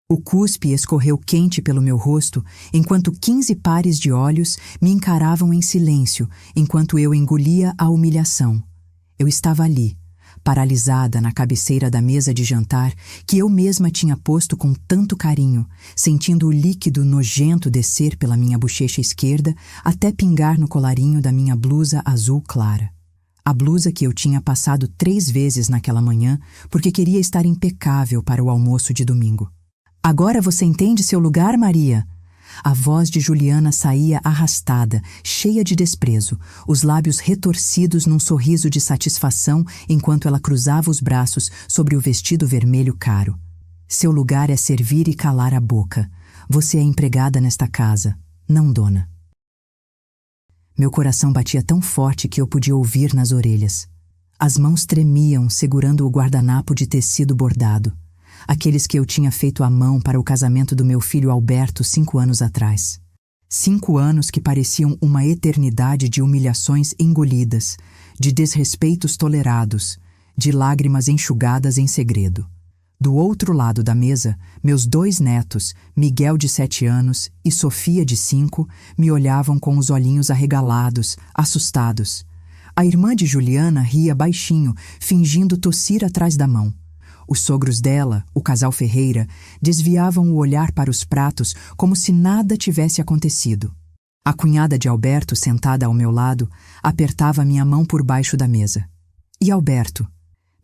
O cuspe escorreu quente pelo meu rosto, enquanto 15 pares de olhos me encaravam em silêncio, enquanto eu engolia a humilhação. Eu estava ali, paralisada na cabeceira da mesa de jantar que eu mesma tinha posto com tanto carinho, sentindo o líquido nojento descer pela minha bochecha esquerda até pingar no colarinho da minha blusa azul clara. A blusa que eu tinha passado 3 vezes naquela manhã porque queria estar impecável para o almoço de domingo. "Agora você entende seu lugar, Maria?" A voz de Juliana saía arrastada, cheia de desprezo, os lábios retorcidos num sorriso de satisfação enquanto ela cruzava os braços sobre o vestido vermelho caro. "Seu lugar é servir e calar a boca. Você é empregada nesta casa, não dona." Meu coração batia tão forte que eu podia ouvir nas orelhas. As mãos tremiam segurando o guardanapo de tecido bordado, aqueles que eu tinha feito à mão para o casamento do meu filho Alberto 5 anos atrás. 5 anos que pareciam uma eternidade de humilhações engolidas, de desrespeitos tolerados, de lágrimas enxugadas em segredo. Do outro lado da mesa, meus 2 netos, Miguel de 7 anos e Sofia de 5, me olhavam com os olhinhos arregalados, assustados. A irmã de Juliana ria baixinho, fingindo tossir atrás da mão. Os sogros dela, o casal Ferreira, desviavam o olhar para os pratos como se nada tivesse acontecido. A cunhada de Alberto, sentada ao meu lado, apertava minha mão por baixo da mesa. E Alberto?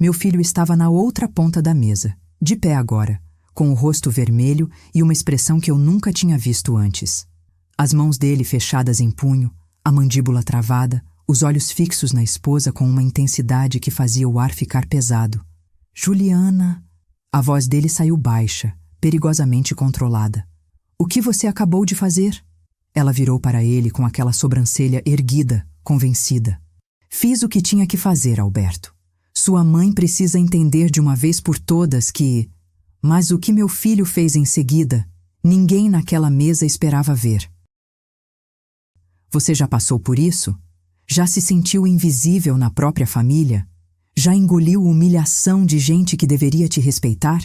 Meu filho estava na outra ponta da mesa, de pé agora, com o rosto vermelho e uma expressão que eu nunca tinha visto antes. As mãos dele fechadas em punho, a mandíbula travada, os olhos fixos na esposa com uma intensidade que fazia o ar ficar pesado. "Juliana..." A voz dele saiu baixa, perigosamente controlada. "O que você acabou de fazer?" Ela virou para ele com aquela sobrancelha erguida, convencida. "Fiz o que tinha que fazer, Alberto. Sua mãe precisa entender de uma vez por todas que... Mas o que meu filho fez em seguida, ninguém naquela mesa esperava ver." "Você já passou por isso? Já se sentiu invisível na própria família? Já engoliu humilhação de gente que deveria te respeitar?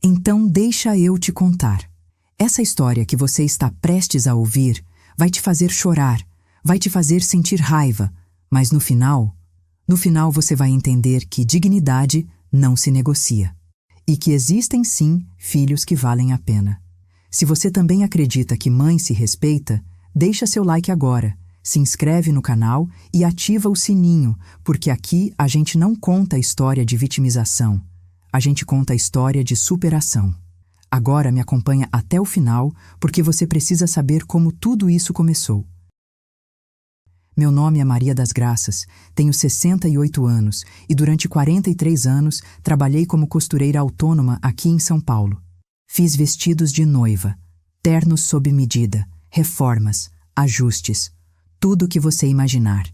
Então deixa eu te contar. Essa história que você está prestes a ouvir vai te fazer chorar, vai te fazer sentir raiva, mas no final você vai entender que dignidade não se negocia. E que existem sim filhos que valem a pena. Se você também acredita que mãe se respeita, deixa seu like agora. Se inscreve no canal e ativa o sininho, porque aqui a gente não conta a história de vitimização, a gente conta a história de superação. Agora me acompanha até o final, porque você precisa saber como tudo isso começou. Meu nome é Maria das Graças, tenho 68 anos e durante 43 anos trabalhei como costureira autônoma aqui em São Paulo. Fiz vestidos de noiva, ternos sob medida, reformas, ajustes, tudo o que você imaginar.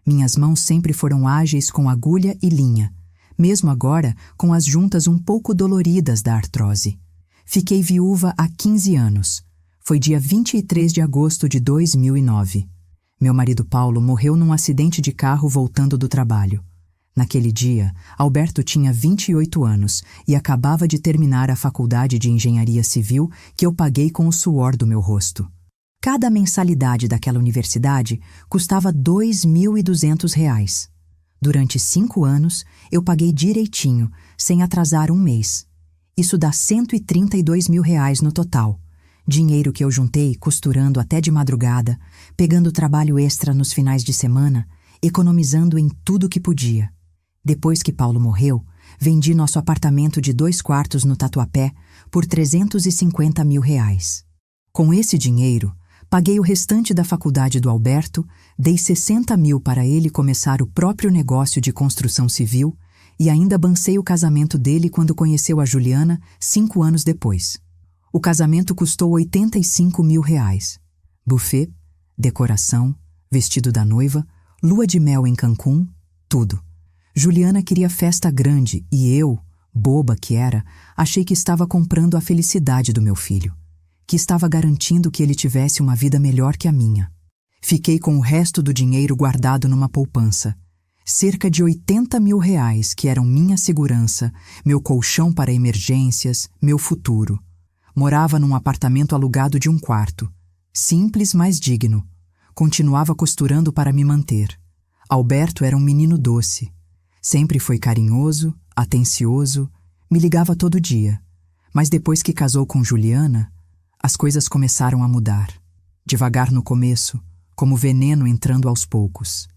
Minhas mãos sempre foram ágeis com agulha e linha, mesmo agora com as juntas um pouco doloridas da artrose. Fiquei viúva há 15 anos. Foi dia 23 de agosto de 2009. Meu marido Paulo morreu num acidente de carro voltando do trabalho. Naquele dia, Alberto tinha 28 anos e acabava de terminar a faculdade de engenharia civil que eu paguei com o suor do meu rosto. Cada mensalidade daquela universidade custava R$ 2.200. Durante 5 anos, eu paguei direitinho, sem atrasar um mês. Isso dá R$ 132 mil no total. Dinheiro que eu juntei costurando até de madrugada, pegando trabalho extra nos finais de semana, economizando em tudo que podia. Depois que Paulo morreu, vendi nosso apartamento de 2 quartos no Tatuapé por R$ 350 mil. Com esse dinheiro, paguei o restante da faculdade do Alberto, dei 60 mil para ele começar o próprio negócio de construção civil e ainda bancei o casamento dele quando conheceu a Juliana 5 anos depois. O casamento custou R$ 85 mil. Buffet, decoração, vestido da noiva, lua de mel em Cancún, tudo. Juliana queria festa grande e eu, boba que era, achei que estava comprando a felicidade do meu filho, que estava garantindo que ele tivesse uma vida melhor que a minha. Fiquei com o resto do dinheiro guardado numa poupança. Cerca de R$ 80 mil que eram minha segurança, meu colchão para emergências, meu futuro. Morava num apartamento alugado de um quarto. Simples, mas digno. Continuava costurando para me manter. Alberto era um menino doce. Sempre foi carinhoso, atencioso, me ligava todo dia. Mas depois que casou com Juliana, as coisas começaram a mudar. Devagar no começo, como veneno entrando aos poucos.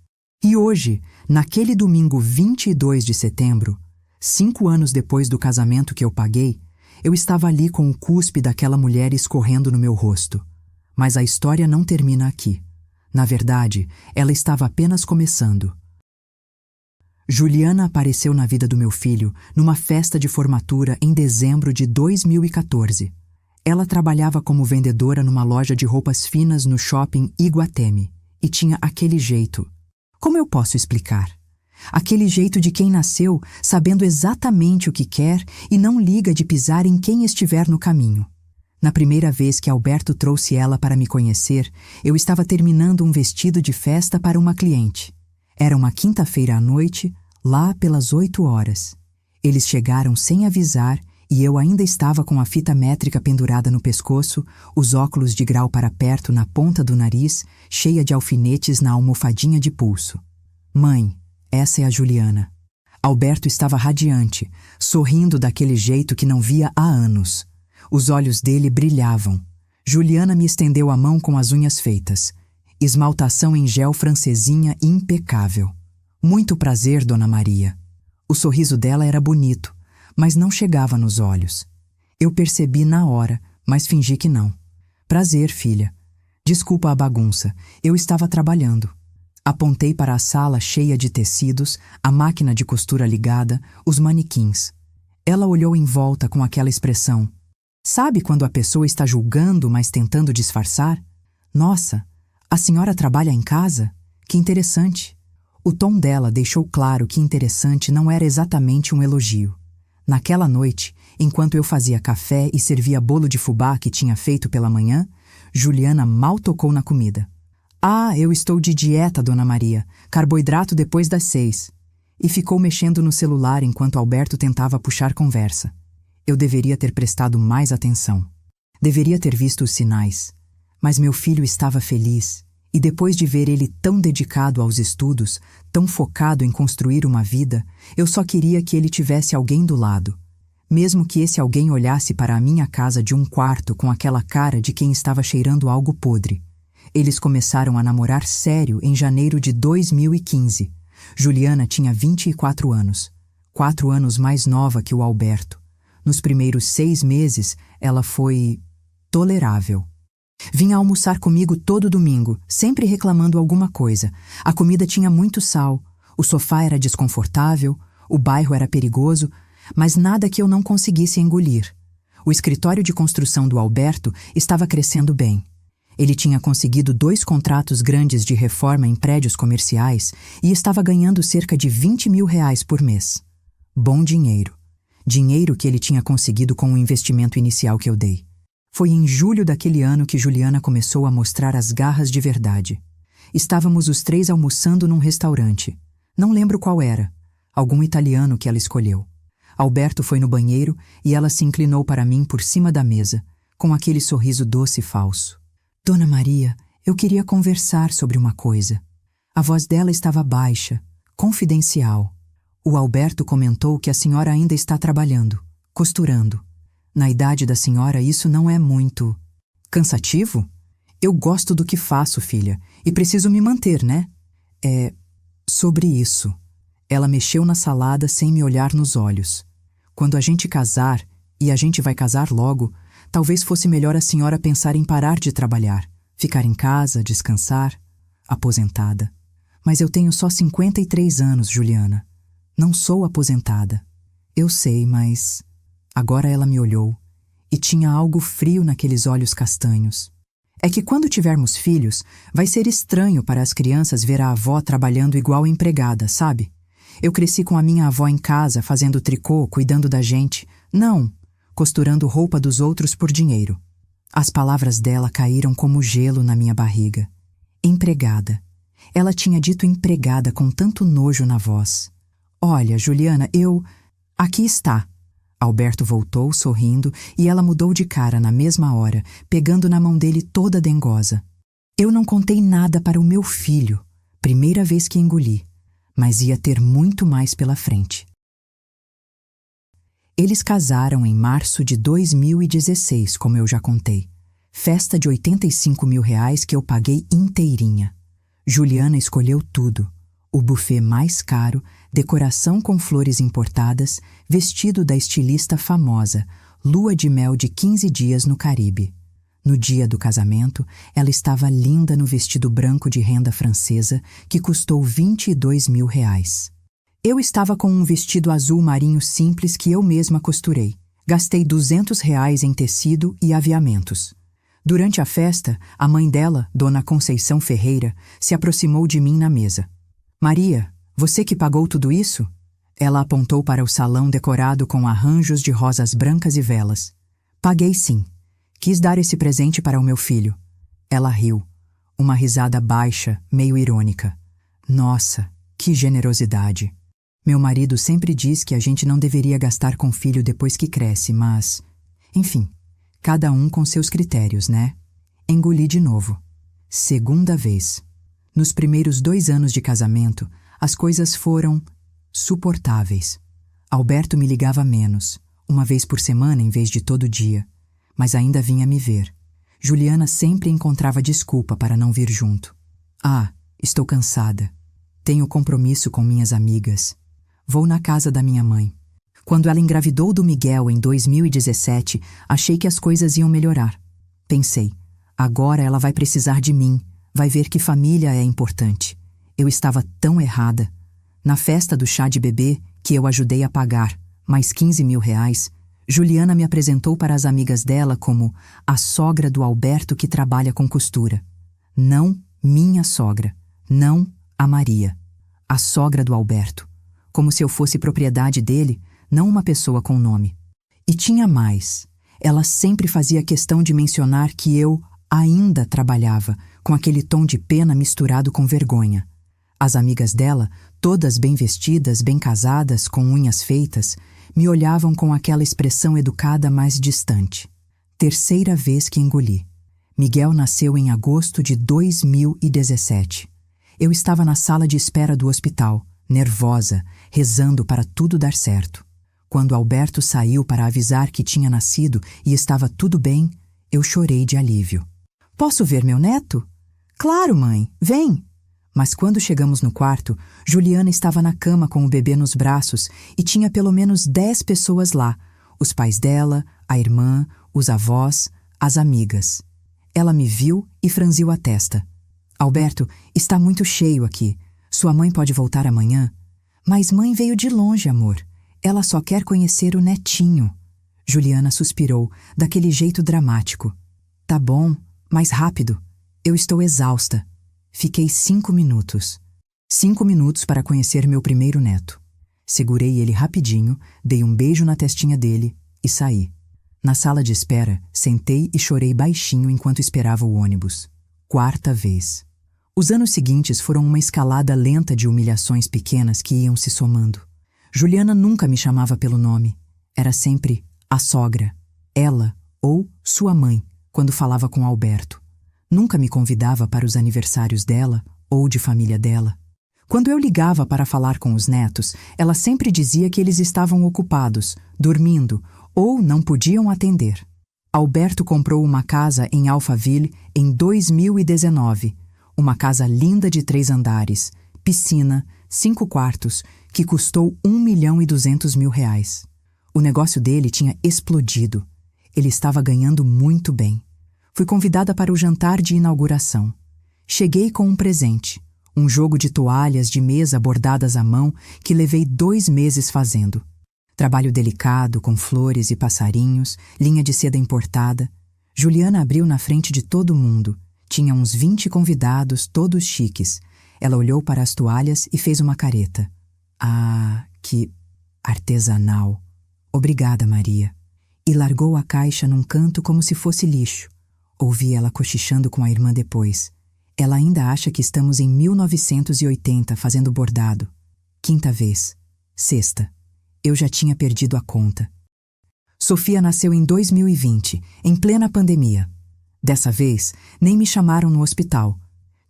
E hoje, naquele domingo 22 de setembro, 5 anos depois do casamento que eu paguei, eu estava ali com o cuspe daquela mulher escorrendo no meu rosto. Mas a história não termina aqui. Na verdade, ela estava apenas começando. Juliana apareceu na vida do meu filho numa festa de formatura em dezembro de 2014. Ela trabalhava como vendedora numa loja de roupas finas no shopping Iguatemi e tinha aquele jeito. Como eu posso explicar? Aquele jeito de quem nasceu sabendo exatamente o que quer e não liga de pisar em quem estiver no caminho. Na primeira vez que Alberto trouxe ela para me conhecer, eu estava terminando um vestido de festa para uma cliente. Era uma quinta-feira à noite, lá pelas 8 horas. Eles chegaram sem avisar e eu ainda estava com a fita métrica pendurada no pescoço, os óculos de grau para perto na ponta do nariz, cheia de alfinetes na almofadinha de pulso. Mãe, essa é a Juliana. Alberto estava radiante, sorrindo daquele jeito que não via há anos. Os olhos dele brilhavam. Juliana me estendeu a mão com as unhas feitas. Esmaltação em gel francesinha impecável. Muito prazer, Dona Maria. O sorriso dela era bonito, mas não chegava nos olhos. Eu percebi na hora, mas fingi que não. Prazer, filha. Desculpa a bagunça, eu estava trabalhando. Apontei para a sala cheia de tecidos, a máquina de costura ligada, os manequins. Ela olhou em volta com aquela expressão. Sabe quando a pessoa está julgando, mas tentando disfarçar? Nossa, a senhora trabalha em casa? Que interessante. O tom dela deixou claro que interessante não era exatamente um elogio. Naquela noite, enquanto eu fazia café e servia bolo de fubá que tinha feito pela manhã, Juliana mal tocou na comida. Ah, eu estou de dieta, Dona Maria. Carboidrato depois das 6. E ficou mexendo no celular enquanto Alberto tentava puxar conversa. Eu deveria ter prestado mais atenção. Deveria ter visto os sinais. Mas meu filho estava feliz. E depois de ver ele tão dedicado aos estudos, tão focado em construir uma vida, eu só queria que ele tivesse alguém do lado. Mesmo que esse alguém olhasse para a minha casa de um quarto com aquela cara de quem estava cheirando algo podre. Eles começaram a namorar sério em janeiro de 2015. Juliana tinha 24 anos. 4 anos mais nova que o Alberto. Nos primeiros 6 meses, ela foi tolerável. Vinha almoçar comigo todo domingo, sempre reclamando alguma coisa. A comida tinha muito sal, o sofá era desconfortável, o bairro era perigoso, mas nada que eu não conseguisse engolir. O escritório de construção do Alberto estava crescendo bem. Ele tinha conseguido 2 contratos grandes de reforma em prédios comerciais e estava ganhando cerca de R$20 mil por mês. Bom dinheiro. Dinheiro que ele tinha conseguido com o investimento inicial que eu dei. Foi em julho daquele ano que Juliana começou a mostrar as garras de verdade. Estávamos os 3 almoçando num restaurante. Não lembro qual era. Algum italiano que ela escolheu. Alberto foi no banheiro e ela se inclinou para mim por cima da mesa, com aquele sorriso doce e falso. Dona Maria, eu queria conversar sobre uma coisa. A voz dela estava baixa, confidencial. O Alberto comentou que a senhora ainda está trabalhando, costurando. Na idade da senhora, isso não é muito cansativo? Eu gosto do que faço, filha, e preciso me manter, né? É sobre isso. Ela mexeu na salada sem me olhar nos olhos. Quando a gente casar, e a gente vai casar logo, talvez fosse melhor a senhora pensar em parar de trabalhar, ficar em casa, descansar, aposentada. Mas eu tenho só 53 anos, Juliana. Não sou aposentada. Eu sei, mas... Agora ela me olhou, e tinha algo frio naqueles olhos castanhos. É que quando tivermos filhos, vai ser estranho para as crianças ver a avó trabalhando igual empregada, sabe? Eu cresci com a minha avó em casa, fazendo tricô, cuidando da gente. Não, costurando roupa dos outros por dinheiro. As palavras dela caíram como gelo na minha barriga. Empregada. Ela tinha dito empregada com tanto nojo na voz. Olha, Juliana, Aqui está. Alberto voltou, sorrindo, e ela mudou de cara na mesma hora, pegando na mão dele toda dengosa. Eu não contei nada para o meu filho, primeira vez que engoli, mas ia ter muito mais pela frente. Eles casaram em março de 2016, como eu já contei. Festa de R$85 mil que eu paguei inteirinha. Juliana escolheu tudo. O buffet mais caro, decoração com flores importadas, vestido da estilista famosa, lua de mel de 15 dias no Caribe. No dia do casamento, ela estava linda no vestido branco de renda francesa, que custou R$22 mil. Eu estava com um vestido azul marinho simples que eu mesma costurei. Gastei R$200 em tecido e aviamentos. Durante a festa, a mãe dela, Dona Conceição Ferreira, se aproximou de mim na mesa. Maria, você que pagou tudo isso? Ela apontou para o salão decorado com arranjos de rosas brancas e velas. Paguei sim. Quis dar esse presente para o meu filho. Ela riu. Uma risada baixa, meio irônica. Nossa, que generosidade. Meu marido sempre diz que a gente não deveria gastar com filho depois que cresce, mas... Enfim, cada um com seus critérios, né? Engoli de novo. Segunda vez. Nos primeiros 2 anos de casamento, as coisas foram suportáveis. Alberto me ligava menos, uma vez por semana em vez de todo dia, mas ainda vinha me ver. Juliana sempre encontrava desculpa para não vir junto. Ah, estou cansada. Tenho compromisso com minhas amigas. Vou na casa da minha mãe. Quando ela engravidou do Miguel em 2017, achei que as coisas iam melhorar. Pensei, agora ela vai precisar de mim. Vai ver que família é importante. Eu estava tão errada. Na festa do chá de bebê, que eu ajudei a pagar, mais R$15 mil, Juliana me apresentou para as amigas dela como a sogra do Alberto que trabalha com costura. Não minha sogra. Não a Maria. A sogra do Alberto. Como se eu fosse propriedade dele, não uma pessoa com nome. E tinha mais. Ela sempre fazia questão de mencionar que eu ainda trabalhava, com aquele tom de pena misturado com vergonha. As amigas dela, todas bem vestidas, bem casadas, com unhas feitas, me olhavam com aquela expressão educada mais distante. Terceira vez que engoli. Miguel nasceu em agosto de 2017. Eu estava na sala de espera do hospital, nervosa, rezando para tudo dar certo. Quando Alberto saiu para avisar que tinha nascido e estava tudo bem, eu chorei de alívio. Posso ver meu neto? Claro, mãe, vem! Mas quando chegamos no quarto, Juliana estava na cama com o bebê nos braços e tinha pelo menos 10 pessoas lá, os pais dela, a irmã, os avós, as amigas. Ela me viu e franziu a testa. Alberto, está muito cheio aqui. Sua mãe pode voltar amanhã? Mas mãe veio de longe, amor. Ela só quer conhecer o netinho. Juliana suspirou, daquele jeito dramático. Tá bom, mais rápido. Eu estou exausta. Fiquei 5 minutos. 5 minutos para conhecer meu primeiro neto. Segurei ele rapidinho, dei um beijo na testinha dele e saí. Na sala de espera, sentei e chorei baixinho enquanto esperava o ônibus. 4ª vez. Os anos seguintes foram uma escalada lenta de humilhações pequenas que iam se somando. Juliana nunca me chamava pelo nome. Era sempre a sogra, ela ou sua mãe, quando falava com Alberto. Nunca me convidava para os aniversários dela ou de família dela. Quando eu ligava para falar com os netos, ela sempre dizia que eles estavam ocupados, dormindo ou não podiam atender. Alberto comprou uma casa em Alphaville em 2019. Uma casa linda de 3 andares, piscina, 5 quartos, que custou R$1.200.000. O negócio dele tinha explodido. Ele estava ganhando muito bem. Fui convidada para o jantar de inauguração. Cheguei com um presente, um jogo de toalhas de mesa bordadas à mão que levei 2 meses fazendo. Trabalho delicado, com flores e passarinhos, linha de seda importada. Juliana abriu na frente de todo mundo. Tinha uns 20 convidados, todos chiques. Ela olhou para as toalhas e fez uma careta. Ah, que artesanal. Obrigada, Maria. E largou a caixa num canto como se fosse lixo. Ouvi ela cochichando com a irmã depois. Ela ainda acha que estamos em 1980 fazendo bordado. 5ª vez. 6ª. Eu já tinha perdido a conta. Sofia nasceu em 2020, em plena pandemia. Dessa vez, nem me chamaram no hospital.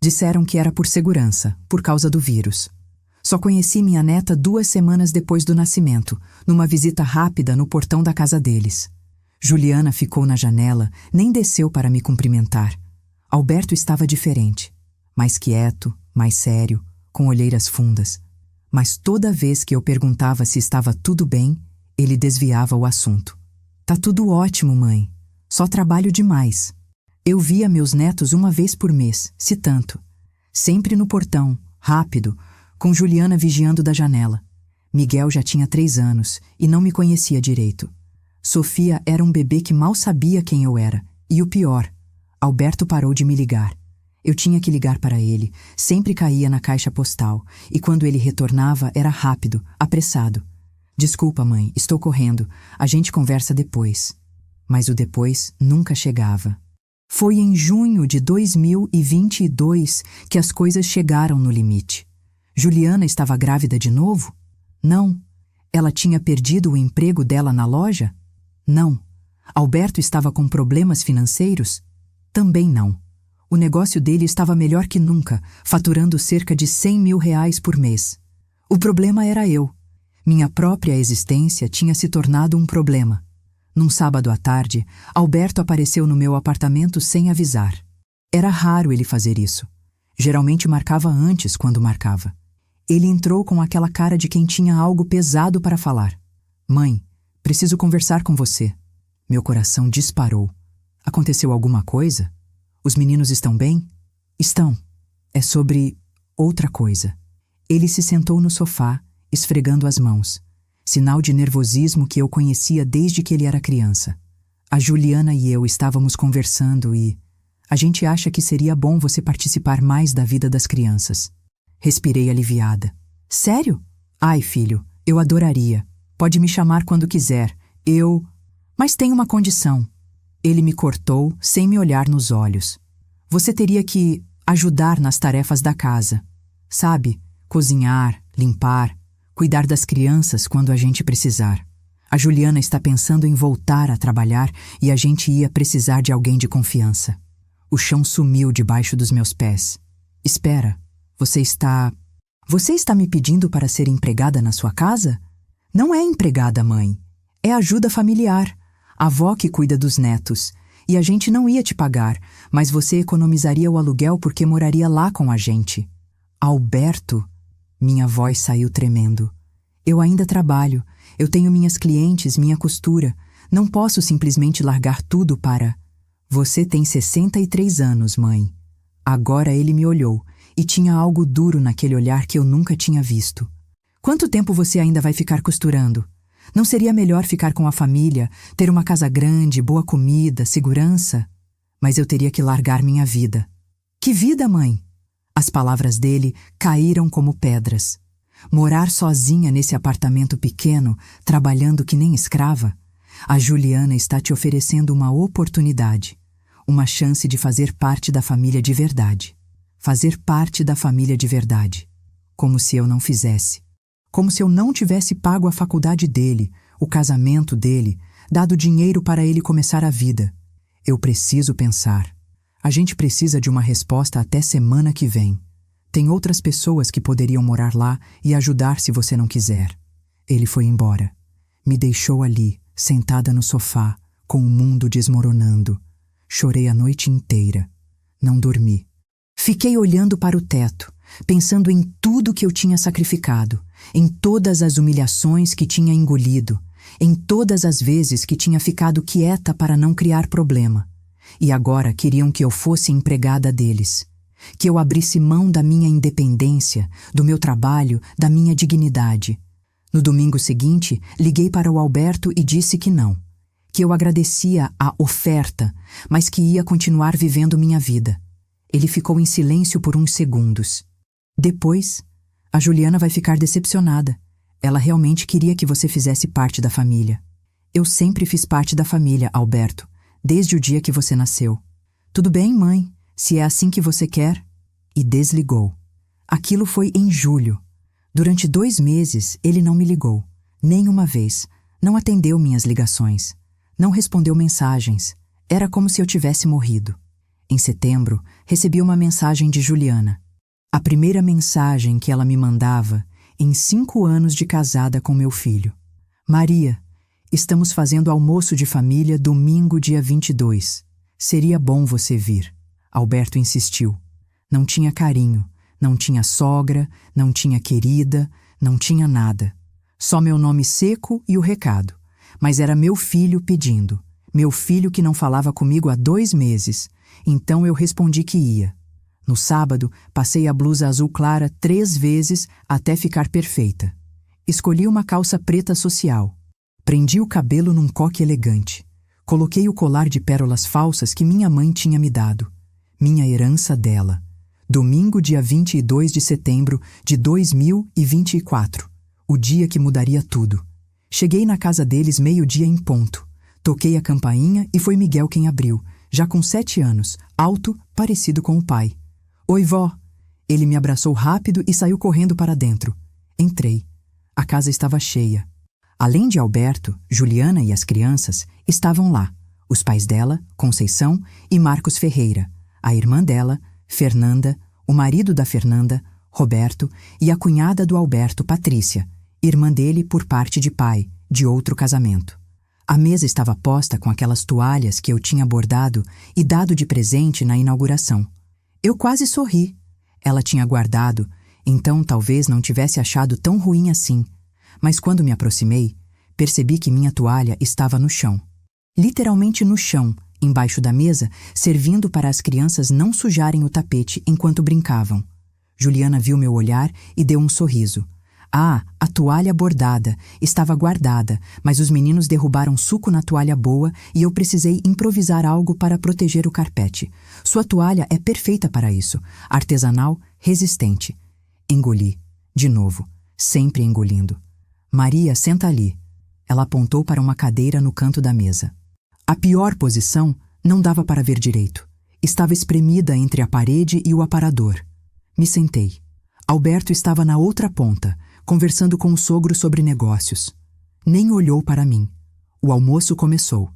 Disseram que era por segurança, por causa do vírus. Só conheci minha neta 2 semanas depois do nascimento, numa visita rápida no portão da casa deles. Juliana ficou na janela, nem desceu para me cumprimentar. Alberto estava diferente, mais quieto, mais sério, com olheiras fundas. Mas toda vez que eu perguntava se estava tudo bem, ele desviava o assunto. Tá tudo ótimo, mãe. Só trabalho demais. Eu via meus netos 1 vez por mês, se tanto. Sempre no portão, rápido, com Juliana vigiando da janela. Miguel já tinha 3 anos e não me conhecia direito. Sofia era um bebê que mal sabia quem eu era. E o pior, Alberto parou de me ligar. Eu tinha que ligar para ele, sempre caía na caixa postal, e quando ele retornava era rápido, apressado. Desculpa, mãe, estou correndo, a gente conversa depois. Mas o depois nunca chegava. Foi em junho de 2022 que as coisas chegaram no limite. Juliana estava grávida de novo? Não. Ela tinha perdido o emprego dela na loja? Não. Alberto estava com problemas financeiros? Também não. O negócio dele estava melhor que nunca, faturando cerca de R$100 mil por mês. O problema era eu. Minha própria existência tinha se tornado um problema. Num sábado à tarde, Alberto apareceu no meu apartamento sem avisar. Era raro ele fazer isso. Geralmente marcava antes, quando marcava. Ele entrou com aquela cara de quem tinha algo pesado para falar. Mãe, preciso conversar com você. Meu coração disparou. Aconteceu alguma coisa? Os meninos estão bem? Estão. É sobre outra coisa. Ele se sentou no sofá, esfregando as mãos. Sinal de nervosismo que eu conhecia desde que ele era criança. A Juliana e eu estávamos conversando e... A gente acha que seria bom você participar mais da vida das crianças. Respirei aliviada. Sério? Ai, filho, eu adoraria. Pode me chamar quando quiser. Mas tem uma condição. Ele me cortou sem me olhar nos olhos. Você teria que ajudar nas tarefas da casa. Sabe? Cozinhar, limpar, cuidar das crianças quando a gente precisar. A Juliana está pensando em voltar a trabalhar e a gente ia precisar de alguém de confiança. O chão sumiu debaixo dos meus pés. Espera, você está me pedindo para ser empregada na sua casa? Não é empregada, mãe. É ajuda familiar. A avó que cuida dos netos. E a gente não ia te pagar, mas você economizaria o aluguel porque moraria lá com a gente. Alberto? Minha voz saiu tremendo. Eu ainda trabalho. Eu tenho minhas clientes, minha costura. Não posso simplesmente largar tudo para... Você tem 63 anos, mãe. Agora ele me olhou, e tinha algo duro naquele olhar que eu nunca tinha visto. Quanto tempo você ainda vai ficar costurando? Não seria melhor ficar com a família, ter uma casa grande, boa comida, segurança? Mas eu teria que largar minha vida. Que vida, mãe? As palavras dele caíram como pedras. Morar sozinha nesse apartamento pequeno, trabalhando que nem escrava? A Juliana está te oferecendo uma oportunidade, uma chance de fazer parte da família de verdade. Fazer parte da família de verdade. Como se eu não fizesse. Como se eu não tivesse pago a faculdade dele, o casamento dele, dado dinheiro para ele começar a vida. Eu preciso pensar. A gente precisa de uma resposta até semana que vem. Tem outras pessoas que poderiam morar lá e ajudar se você não quiser. Ele foi embora. Me deixou ali, sentada no sofá, com o mundo desmoronando. Chorei a noite inteira. Não dormi. Fiquei olhando para o teto, pensando em tudo que eu tinha sacrificado, em todas as humilhações que tinha engolido, em todas as vezes que tinha ficado quieta para não criar problema. E agora queriam que eu fosse empregada deles, que eu abrisse mão da minha independência, do meu trabalho, da minha dignidade. No domingo seguinte, liguei para o Alberto e disse que não, que eu agradecia a oferta, mas que ia continuar vivendo minha vida. Ele ficou em silêncio por uns segundos. Depois, a Juliana vai ficar decepcionada. Ela realmente queria que você fizesse parte da família. Eu sempre fiz parte da família, Alberto, desde o dia que você nasceu. Tudo bem, mãe, se é assim que você quer. E desligou. Aquilo foi em julho. Durante 2 meses, ele não me ligou. Nem uma vez. Não atendeu minhas ligações. Não respondeu mensagens. Era como se eu tivesse morrido. Em setembro, recebi uma mensagem de Juliana. A primeira mensagem que ela me mandava em 5 anos de casada com meu filho. Maria, estamos fazendo almoço de família domingo, dia 22. Seria bom você vir. Alberto insistiu. Não tinha carinho, não tinha sogra, não tinha querida, não tinha nada. Só meu nome seco e o recado. Mas era meu filho pedindo. Meu filho que não falava comigo há 2 meses. Então eu respondi que ia. No sábado, passei a blusa azul clara 3 vezes até ficar perfeita. Escolhi uma calça preta social. Prendi o cabelo num coque elegante. Coloquei o colar de pérolas falsas que minha mãe tinha me dado. Minha herança dela. Domingo, dia 22 de setembro de 2024. O dia que mudaria tudo. Cheguei na casa deles 12:00 em ponto. Toquei a campainha e foi Miguel quem abriu, já com 7 anos, alto, parecido com o pai. Oi, vó. Ele me abraçou rápido e saiu correndo para dentro. Entrei. A casa estava cheia. Além de Alberto, Juliana e as crianças estavam lá. Os pais dela, Conceição e Marcos Ferreira, a irmã dela, Fernanda, o marido da Fernanda, Roberto, e a cunhada do Alberto, Patrícia, irmã dele por parte de pai, de outro casamento. A mesa estava posta com aquelas toalhas que eu tinha bordado e dado de presente na inauguração. Eu quase sorri. Ela tinha guardado, então talvez não tivesse achado tão ruim assim. Mas quando me aproximei, percebi que minha toalha estava no chão. Literalmente no chão, embaixo da mesa, servindo para as crianças não sujarem o tapete enquanto brincavam. Juliana viu meu olhar e deu um sorriso. Ah, a toalha bordada estava guardada, mas os meninos derrubaram suco na toalha boa e eu precisei improvisar algo para proteger o carpete. Sua toalha é perfeita para isso, artesanal, resistente. Engoli. De novo, sempre engolindo. Maria, senta ali. Ela apontou para uma cadeira no canto da mesa. A pior posição não dava para ver direito. Estava espremida entre a parede e o aparador. Me sentei. Alberto estava na outra ponta, conversando com o sogro sobre negócios. Nem olhou para mim. O almoço começou.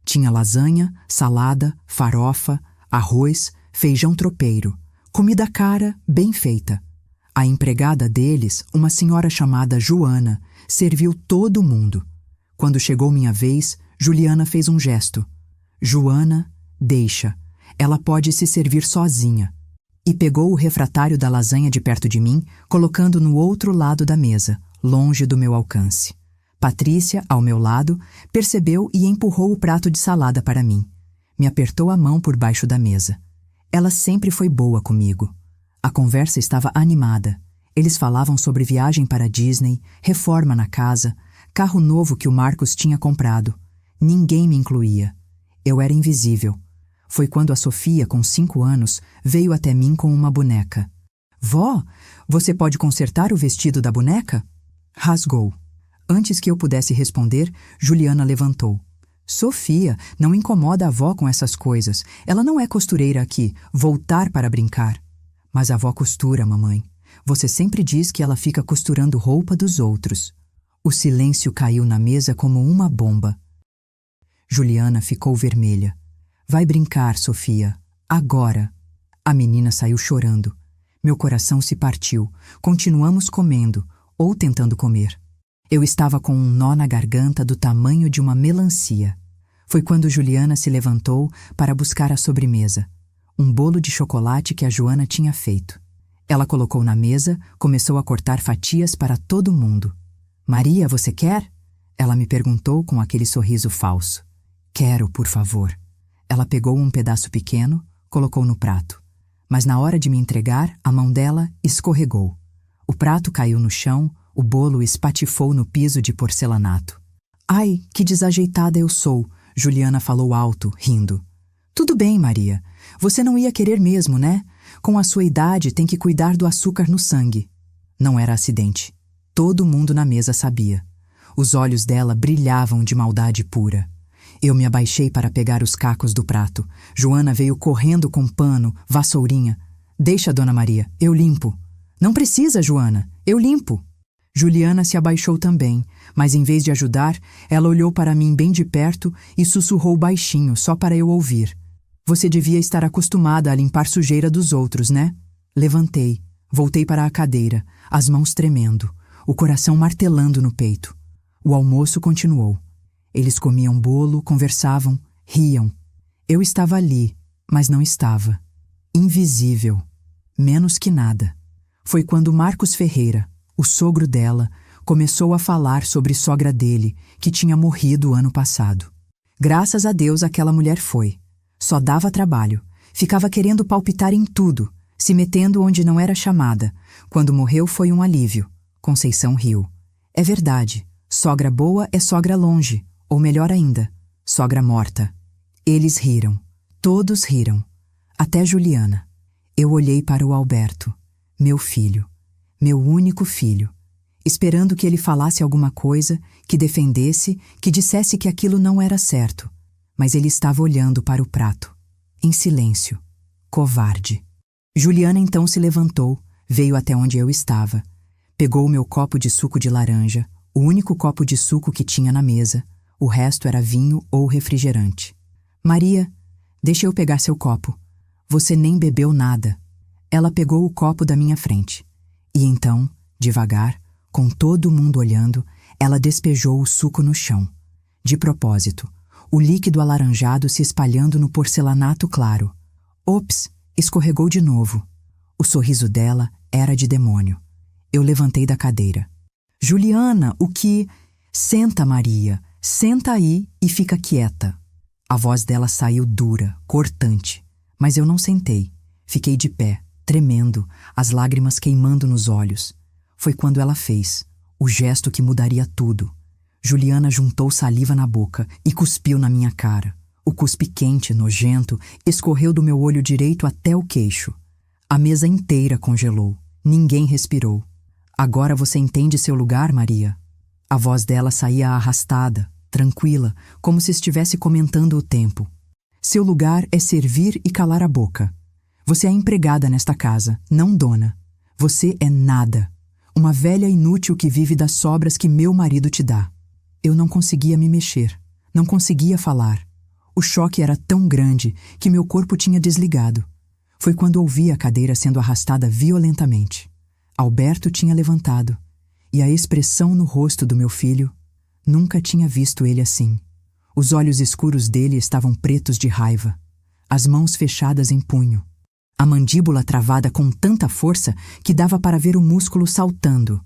Tinha lasanha, salada, farofa, arroz, feijão tropeiro. Comida cara, bem feita. A empregada deles, uma senhora chamada Joana, serviu todo mundo. Quando chegou minha vez, Juliana fez um gesto. Joana, deixa. Ela pode se servir sozinha. E pegou o refratário da lasanha de perto de mim, colocando no outro lado da mesa, longe do meu alcance. Patrícia, ao meu lado, percebeu e empurrou o prato de salada para mim. Me apertou a mão por baixo da mesa. Ela sempre foi boa comigo. A conversa estava animada. Eles falavam sobre viagem para Disney, reforma na casa, carro novo que o Marcos tinha comprado. Ninguém me incluía. Eu era invisível. Foi quando a Sofia, com 5 anos, veio até mim com uma boneca. Vó, você pode consertar o vestido da boneca? Rasgou. Antes que eu pudesse responder, Juliana levantou. Sofia, não incomoda a avó com essas coisas. Ela não é costureira aqui. Voltar para brincar. Mas a avó costura, mamãe. Você sempre diz que ela fica costurando roupa dos outros. O silêncio caiu na mesa como uma bomba. Juliana ficou vermelha. Vai brincar, Sofia. Agora. A menina saiu chorando. Meu coração se partiu. Continuamos comendo, ou tentando comer. Eu estava com um nó na garganta do tamanho de uma melancia. Foi quando Juliana se levantou para buscar a sobremesa. Um bolo de chocolate que a Joana tinha feito. Ela colocou na mesa, começou a cortar fatias para todo mundo. Maria, você quer? Ela me perguntou com aquele sorriso falso. Quero, por favor. Ela pegou um pedaço pequeno, colocou no prato. Mas na hora de me entregar, a mão dela escorregou. O prato caiu no chão, o bolo espatifou no piso de porcelanato. Ai, que desajeitada eu sou, Juliana falou alto, rindo. Tudo bem, Maria. Você não ia querer mesmo, né? Com a sua idade, tem que cuidar do açúcar no sangue. Não era acidente. Todo mundo na mesa sabia. Os olhos dela brilhavam de maldade pura. Eu me abaixei para pegar os cacos do prato. Joana veio correndo com pano, vassourinha. Deixa, Dona Maria, eu limpo. Não precisa, Joana, eu limpo. Juliana se abaixou também, mas em vez de ajudar, ela olhou para mim bem de perto e sussurrou baixinho, só para eu ouvir. Você devia estar acostumada a limpar sujeira dos outros, né? Levantei, voltei para a cadeira, as mãos tremendo, o coração martelando no peito. O almoço continuou. Eles comiam bolo, conversavam, riam. Eu estava ali, mas não estava. Invisível. Menos que nada. Foi quando Marcos Ferreira, o sogro dela, começou a falar sobre sogra dele, que tinha morrido o ano passado. Graças a Deus aquela mulher foi. Só dava trabalho. Ficava querendo palpitar em tudo, se metendo onde não era chamada. Quando morreu foi um alívio. Conceição riu. É verdade. Sogra boa é sogra longe. Ou melhor ainda, sogra morta. Eles riram. Todos riram. Até Juliana. Eu olhei para o Alberto. Meu filho. Meu único filho, esperando que ele falasse alguma coisa, que defendesse, que dissesse que aquilo não era certo. Mas ele estava olhando para o prato, em silêncio, covarde. Juliana então se levantou, veio até onde eu estava, pegou o meu copo de suco de laranja, o único copo de suco que tinha na mesa, o resto era vinho ou refrigerante. Maria, deixa eu pegar seu copo. Você nem bebeu nada. Ela pegou o copo da minha frente. E então, devagar, com todo mundo olhando, ela despejou o suco no chão. De propósito, o líquido alaranjado se espalhando no porcelanato claro. Ops, escorregou de novo. O sorriso dela era de demônio. Eu levantei da cadeira. Juliana, o que... Senta, Maria, senta aí e fica quieta. A voz dela saiu dura, cortante, mas eu não sentei. Fiquei de pé, tremendo, as lágrimas queimando nos olhos. Foi quando ela fez, o gesto que mudaria tudo. Juliana juntou saliva na boca e cuspiu na minha cara. O cuspe quente, nojento, escorreu do meu olho direito até o queixo. A mesa inteira congelou. Ninguém respirou. Agora você entende seu lugar, Maria? A voz dela saía arrastada, tranquila, como se estivesse comentando o tempo. Seu lugar é servir e calar a boca. Você é empregada nesta casa, não dona. Você é nada. Uma velha inútil que vive das sobras que meu marido te dá. Eu não conseguia me mexer. Não conseguia falar. O choque era tão grande que meu corpo tinha desligado. Foi quando ouvi a cadeira sendo arrastada violentamente. Alberto tinha levantado. E a expressão no rosto do meu filho, nunca tinha visto ele assim. Os olhos escuros dele estavam pretos de raiva. As mãos fechadas em punho. A mandíbula travada com tanta força que dava para ver o músculo saltando.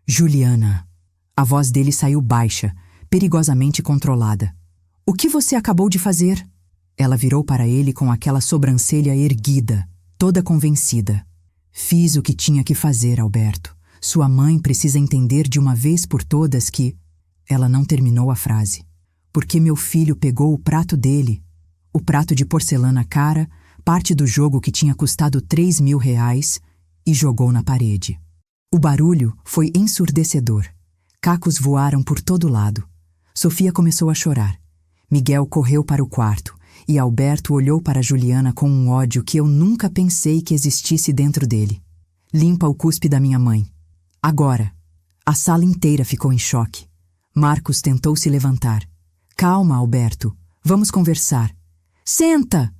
Juliana. A voz dele saiu baixa, perigosamente controlada. O que você acabou de fazer? Ela virou para ele com aquela sobrancelha erguida, toda convencida. Fiz o que tinha que fazer, Alberto. Sua mãe precisa entender de uma vez por todas que... Ela não terminou a frase. Porque meu filho pegou o prato dele, o prato de porcelana cara, parte do jogo que tinha custado R$3.000, e jogou na parede. O barulho foi ensurdecedor. Cacos voaram por todo lado. Sofia começou a chorar. Miguel correu para o quarto, e Alberto olhou para Juliana com um ódio que eu nunca pensei que existisse dentro dele. Limpa o cuspe da minha mãe. Agora. A sala inteira ficou em choque. Marcos tentou se levantar. Calma, Alberto. Vamos conversar. Senta!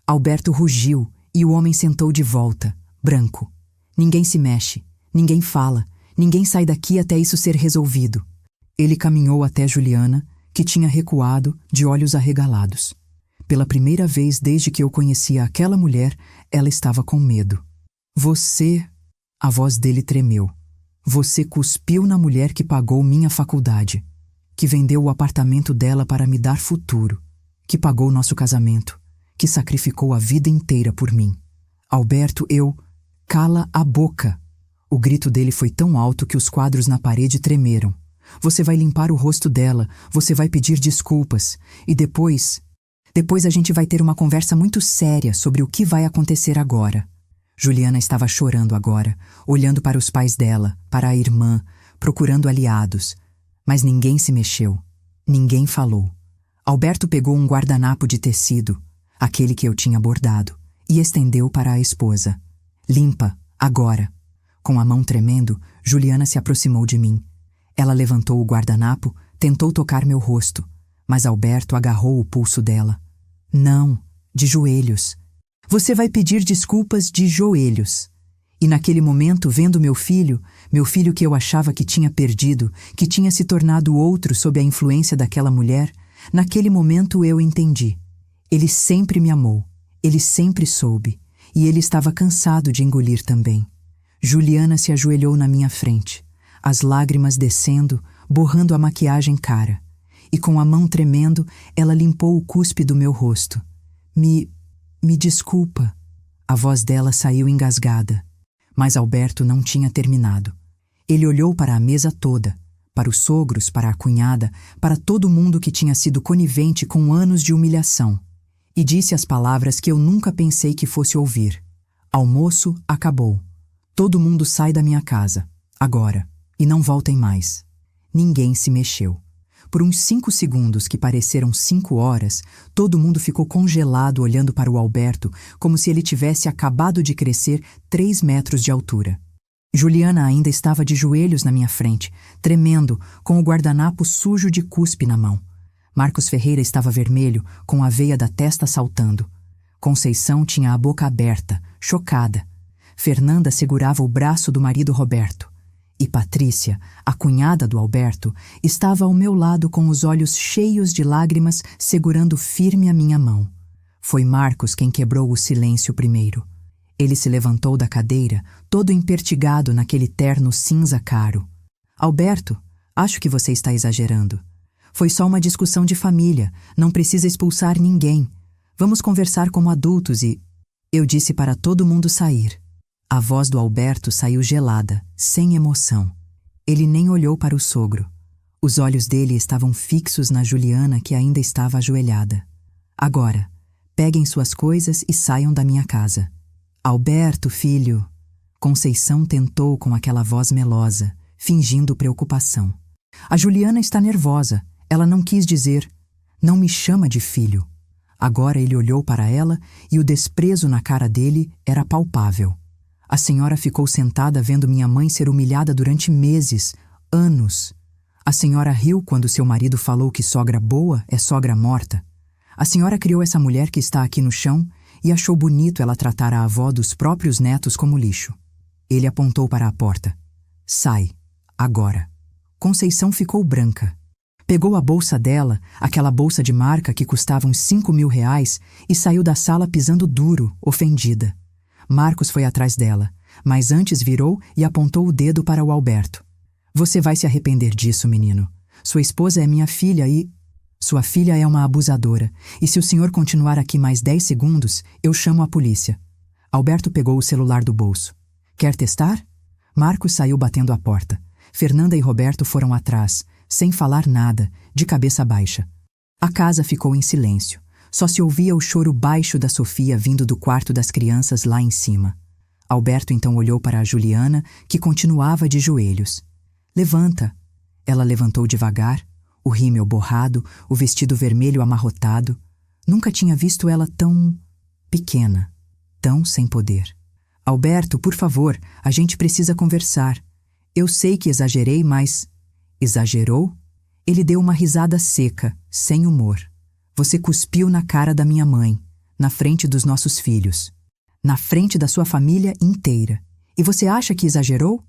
Alberto rugiu e o homem sentou de volta, branco. Ninguém se mexe, ninguém fala, ninguém sai daqui até isso ser resolvido. Ele caminhou até Juliana, que tinha recuado, de olhos arregalados. Pela primeira vez desde que eu conhecia aquela mulher, ela estava com medo. Você... A voz dele tremeu. Você cuspiu na mulher que pagou minha faculdade, que vendeu o apartamento dela para me dar futuro, que pagou nosso casamento, que sacrificou a vida inteira por mim. Alberto, eu... Cala a boca! O grito dele foi tão alto que os quadros na parede tremeram. Você vai limpar o rosto dela, você vai pedir desculpas, e depois... Depois a gente vai ter uma conversa muito séria sobre o que vai acontecer agora. Juliana estava chorando agora, olhando para os pais dela, para a irmã, procurando aliados. Mas ninguém se mexeu. Ninguém falou. Alberto pegou um guardanapo de tecido, aquele que eu tinha bordado, e estendeu para a esposa. Limpa, agora. Com a mão tremendo, Juliana se aproximou de mim. Ela levantou o guardanapo, tentou tocar meu rosto, mas Alberto agarrou o pulso dela. Não, de joelhos. Você vai pedir desculpas de joelhos. E naquele momento, vendo meu filho que eu achava que tinha perdido, que tinha se tornado outro sob a influência daquela mulher, naquele momento eu entendi. Ele sempre me amou, ele sempre soube, e ele estava cansado de engolir também. Juliana se ajoelhou na minha frente, as lágrimas descendo, borrando a maquiagem cara, e com a mão tremendo, ela limpou o cuspe do meu rosto. Me desculpa. A voz dela saiu engasgada. Mas Alberto não tinha terminado. Ele olhou para a mesa toda, para os sogros, para a cunhada, para todo mundo que tinha sido conivente com anos de humilhação, e disse as palavras que eu nunca pensei que fosse ouvir. Almoço acabou. Todo mundo sai da minha casa, agora, e não voltem mais. Ninguém se mexeu. Por uns 5 segundos que pareceram 5 horas, todo mundo ficou congelado olhando para o Alberto, como se ele tivesse acabado de crescer 3 metros de altura. Juliana ainda estava de joelhos na minha frente, tremendo, com o guardanapo sujo de cuspe na mão. Marcos Ferreira estava vermelho, com a veia da testa saltando. Conceição tinha a boca aberta, chocada. Fernanda segurava o braço do marido Roberto. E Patrícia, a cunhada do Alberto, estava ao meu lado com os olhos cheios de lágrimas, segurando firme a minha mão. Foi Marcos quem quebrou o silêncio primeiro. Ele se levantou da cadeira, todo empertigado naquele terno cinza caro. Alberto, acho que você está exagerando. Foi só uma discussão de família, não precisa expulsar ninguém. Vamos conversar como adultos e... Eu disse para todo mundo sair. A voz do Alberto saiu gelada, sem emoção. Ele nem olhou para o sogro. Os olhos dele estavam fixos na Juliana, que ainda estava ajoelhada. Agora, peguem suas coisas e saiam da minha casa. Alberto, filho. Conceição tentou com aquela voz melosa, fingindo preocupação. A Juliana está nervosa. Ela não quis dizer, não me chama de filho. Agora ele olhou para ela e o desprezo na cara dele era palpável. A senhora ficou sentada vendo minha mãe ser humilhada durante meses, anos. A senhora riu quando seu marido falou que sogra boa é sogra morta. A senhora criou essa mulher que está aqui no chão e achou bonito ela tratar a avó dos próprios netos como lixo. Ele apontou para a porta. Sai, agora. Conceição ficou branca. Pegou a bolsa dela, aquela bolsa de marca que custava uns 5.000 reais, e saiu da sala pisando duro, ofendida. Marcos foi atrás dela, mas antes virou e apontou o dedo para o Alberto. Você vai se arrepender disso, menino. Sua esposa é minha filha e... Sua filha é uma abusadora, e se o senhor continuar aqui mais 10 segundos, eu chamo a polícia. Alberto pegou o celular do bolso. Quer testar? Marcos saiu batendo a porta. Fernanda e Roberto foram atrás, sem falar nada, de cabeça baixa. A casa ficou em silêncio. Só se ouvia o choro baixo da Sofia vindo do quarto das crianças lá em cima. Alberto então olhou para a Juliana, que continuava de joelhos. Levanta. Ela levantou devagar, o rímel borrado, o vestido vermelho amarrotado. Nunca tinha visto ela tão pequena, tão sem poder. Alberto, por favor, a gente precisa conversar. Eu sei que exagerei, mas... Exagerou? Ele deu uma risada seca, sem humor. Você cuspiu na cara da minha mãe, na frente dos nossos filhos, na frente da sua família inteira. E você acha que exagerou?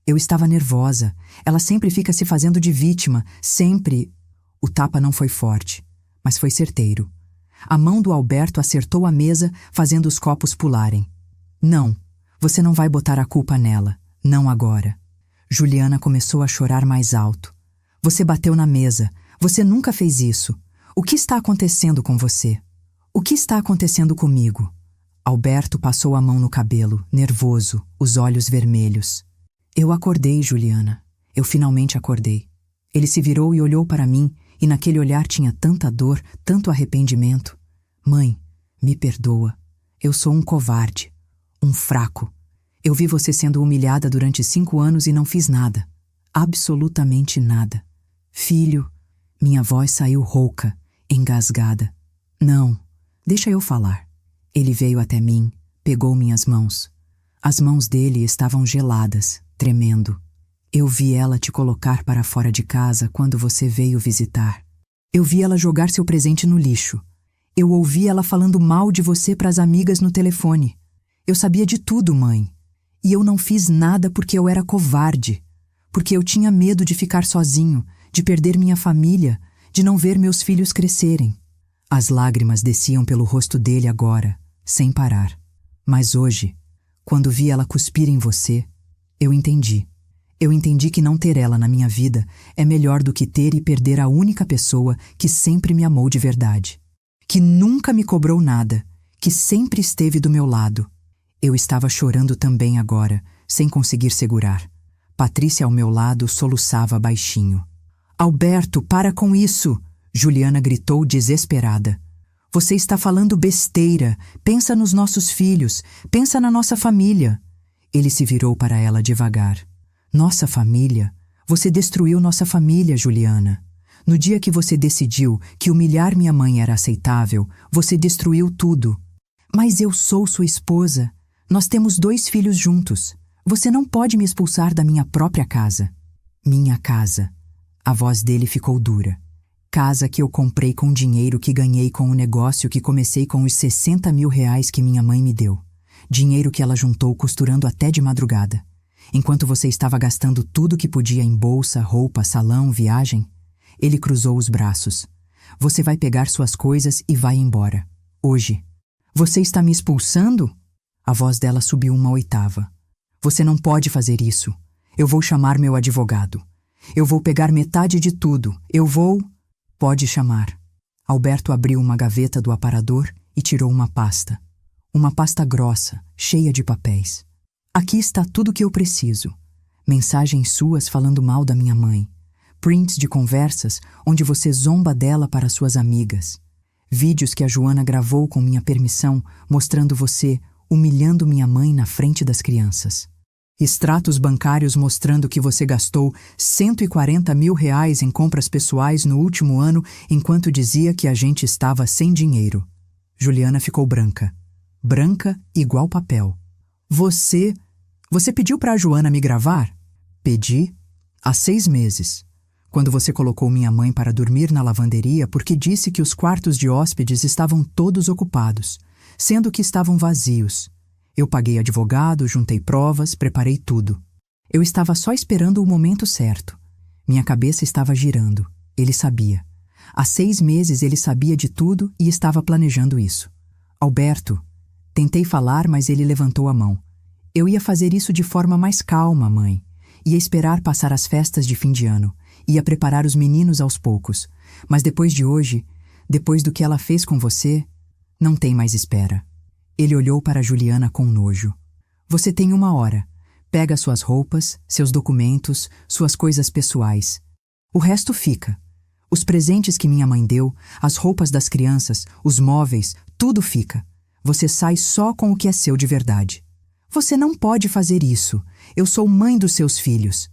Eu estava nervosa. Ela sempre fica se fazendo de vítima, sempre... O tapa não foi forte, mas foi certeiro. A mão do Alberto acertou a mesa, fazendo os copos pularem. Não, você não vai botar a culpa nela. Não agora. Juliana começou a chorar mais alto. Você bateu na mesa. Você nunca fez isso. O que está acontecendo com você? O que está acontecendo comigo? Alberto passou a mão no cabelo, nervoso, os olhos vermelhos. Eu acordei, Juliana. Eu finalmente acordei. Ele se virou e olhou para mim, e naquele olhar tinha tanta dor, tanto arrependimento. Mãe, me perdoa. Eu sou um covarde, um fraco. Eu vi você sendo humilhada durante 5 anos e não fiz nada. Absolutamente nada. Filho, minha voz saiu rouca, engasgada. Não, deixa eu falar. Ele veio até mim, pegou minhas mãos. As mãos dele estavam geladas, tremendo. Eu vi ela te colocar para fora de casa quando você veio visitar. Eu vi ela jogar seu presente no lixo. Eu ouvi ela falando mal de você para as amigas no telefone. Eu sabia de tudo, mãe. E eu não fiz nada porque eu era covarde. Porque eu tinha medo de ficar sozinho, de perder minha família, de não ver meus filhos crescerem. As lágrimas desciam pelo rosto dele agora, sem parar. Mas hoje, quando vi ela cuspir em você, eu entendi. Eu entendi que não ter ela na minha vida é melhor do que ter e perder a única pessoa que sempre me amou de verdade. Que nunca me cobrou nada, que sempre esteve do meu lado. Eu estava chorando também agora, sem conseguir segurar. Patrícia ao meu lado soluçava baixinho. Alberto, para com isso! Juliana gritou desesperada. Você está falando besteira. Pensa nos nossos filhos. Pensa na nossa família. Ele se virou para ela devagar. Nossa família? Você destruiu nossa família, Juliana. No dia que você decidiu que humilhar minha mãe era aceitável, você destruiu tudo. Mas eu sou sua esposa. Nós temos 2 filhos juntos. Você não pode me expulsar da minha própria casa. Minha casa. A voz dele ficou dura. Casa que eu comprei com dinheiro que ganhei com o negócio que comecei com os 60 mil reais que minha mãe me deu. Dinheiro que ela juntou costurando até de madrugada. Enquanto você estava gastando tudo que podia em bolsa, roupa, salão, viagem, ele cruzou os braços. Você vai pegar suas coisas e vai embora. Hoje. Você está me expulsando? A voz dela subiu uma oitava. Você não pode fazer isso. Eu vou chamar meu advogado. Eu vou pegar metade de tudo. Eu vou... Pode chamar. Alberto abriu uma gaveta do aparador e tirou uma pasta. Uma pasta grossa, cheia de papéis. Aqui está tudo o que eu preciso. Mensagens suas falando mal da minha mãe. Prints de conversas onde você zomba dela para suas amigas. Vídeos que a Joana gravou com minha permissão mostrando você humilhando minha mãe na frente das crianças. Extratos bancários mostrando que você gastou 140 mil reais em compras pessoais no último ano enquanto dizia que a gente estava sem dinheiro. Juliana ficou branca. Branca igual papel. Você pediu para a Joana me gravar? Pedi. Há 6 meses. Quando você colocou minha mãe para dormir na lavanderia porque disse que os quartos de hóspedes estavam todos ocupados, sendo que estavam vazios. Eu paguei advogado, juntei provas, preparei tudo. Eu estava só esperando o momento certo. Minha cabeça estava girando. Ele sabia. Há 6 meses ele sabia de tudo e estava planejando isso. Alberto, tentei falar, mas ele levantou a mão. Eu ia fazer isso de forma mais calma, mãe. Ia esperar passar as festas de fim de ano. Ia preparar os meninos aos poucos. Mas depois de hoje, depois do que ela fez com você, não tem mais espera. Ele olhou para Juliana com nojo. Você tem 1 hora. Pega suas roupas, seus documentos, suas coisas pessoais. O resto fica. Os presentes que minha mãe deu, as roupas das crianças, os móveis, tudo fica. Você sai só com o que é seu de verdade. Você não pode fazer isso. Eu sou mãe dos seus filhos.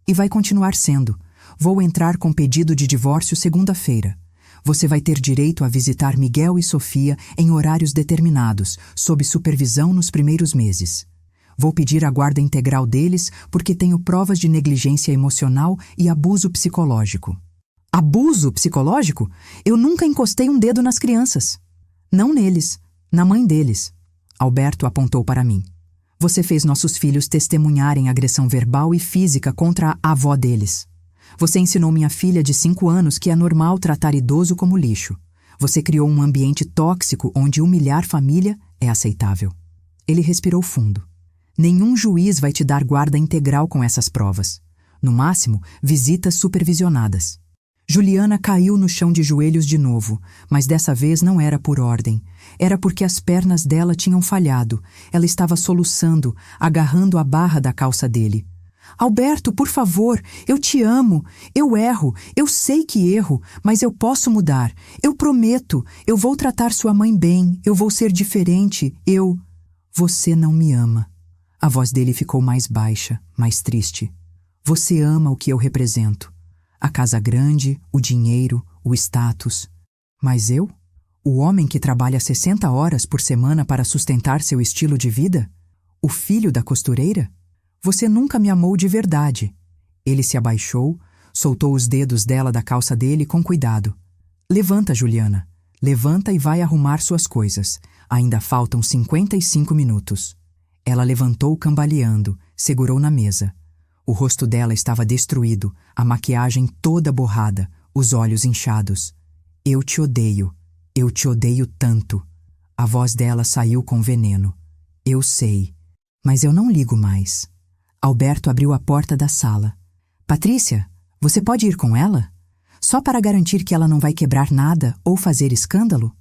E vai continuar sendo. Vou entrar com pedido de divórcio segunda-feira. Você vai ter direito a visitar Miguel e Sofia em horários determinados, sob supervisão nos primeiros meses. Vou pedir a guarda integral deles porque tenho provas de negligência emocional e abuso psicológico. Abuso psicológico? Eu nunca encostei um dedo nas crianças. Não neles, na mãe deles. Alberto apontou para mim. Você fez nossos filhos testemunharem agressão verbal e física contra a avó deles. Você ensinou minha filha de 5 anos que é normal tratar idoso como lixo. Você criou um ambiente tóxico onde humilhar família é aceitável. Ele respirou fundo. Nenhum juiz vai te dar guarda integral com essas provas. No máximo, visitas supervisionadas. Juliana caiu no chão de joelhos de novo, mas dessa vez não era por ordem. Era porque as pernas dela tinham falhado. Ela estava soluçando, agarrando a barra da calça dele. Alberto, por favor, eu te amo. Eu erro, eu sei que erro, mas eu posso mudar. Eu prometo, eu vou tratar sua mãe bem, eu vou ser diferente, Você não me ama. A voz dele ficou mais baixa, mais triste. Você ama o que eu represento. A casa grande, o dinheiro, o status. Mas eu? O homem que trabalha 60 horas por semana para sustentar seu estilo de vida? O filho da costureira? Você nunca me amou de verdade. Ele se abaixou, soltou os dedos dela da calça dele com cuidado. Levanta, Juliana. Levanta e vai arrumar suas coisas. Ainda faltam 55 minutos. Ela levantou cambaleando, segurou na mesa. O rosto dela estava destruído, a maquiagem toda borrada, os olhos inchados. Eu te odeio tanto. A voz dela saiu com veneno. Eu sei, mas eu não ligo mais. Alberto abriu a porta da sala. Patrícia, você pode ir com ela? Só para garantir que ela não vai quebrar nada ou fazer escândalo?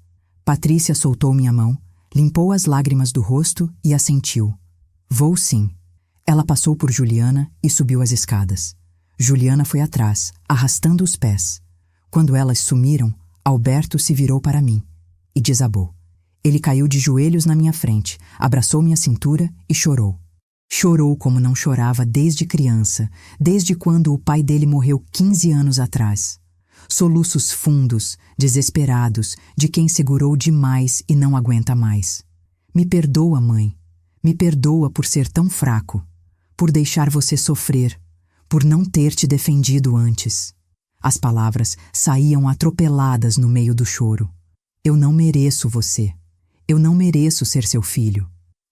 Patrícia soltou minha mão, limpou as lágrimas do rosto e assentiu. Vou sim. Ela passou por Juliana e subiu as escadas. Juliana foi atrás, arrastando os pés. Quando elas sumiram, Alberto se virou para mim e desabou. Ele caiu de joelhos na minha frente, abraçou minha cintura e chorou. Chorou como não chorava desde criança, desde quando o pai dele morreu 15 anos atrás. Soluços fundos, desesperados, de quem segurou demais e não aguenta mais. Me perdoa, mãe. Me perdoa por ser tão fraco, por deixar você sofrer, por não ter te defendido antes. As palavras saíam atropeladas no meio do choro. Eu não mereço você. Eu não mereço ser seu filho.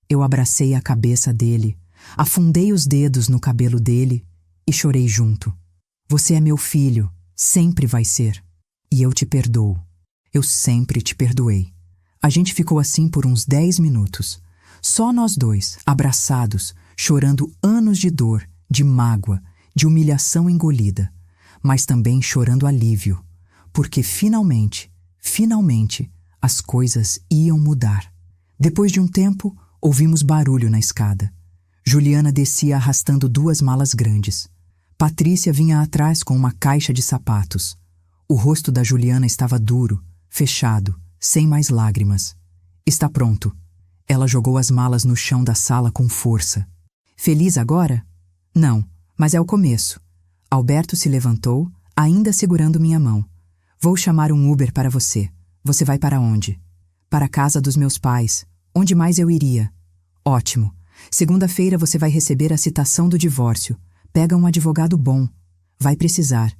Eu abracei a cabeça dele, afundei os dedos no cabelo dele e chorei junto. Você é meu filho, sempre vai ser. E eu te perdoo. Eu sempre te perdoei. A gente ficou assim por uns 10 minutos. Só nós dois, abraçados, chorando anos de dor, de mágoa, de humilhação engolida, mas também chorando alívio, porque finalmente, as coisas iam mudar. Depois de um tempo, ouvimos barulho na escada. Juliana descia arrastando 2 malas grandes. Patrícia vinha atrás com uma caixa de sapatos. O rosto da Juliana estava duro, fechado, sem mais lágrimas. Está pronto. Ela jogou as malas no chão da sala com força. Feliz agora? Não, mas é o começo. Alberto se levantou, ainda segurando minha mão. Vou chamar um Uber para você. Você vai para onde? Para a casa dos meus pais. Onde mais eu iria? Ótimo. Segunda-feira você vai receber a citação do divórcio. Pega um advogado bom. Vai precisar.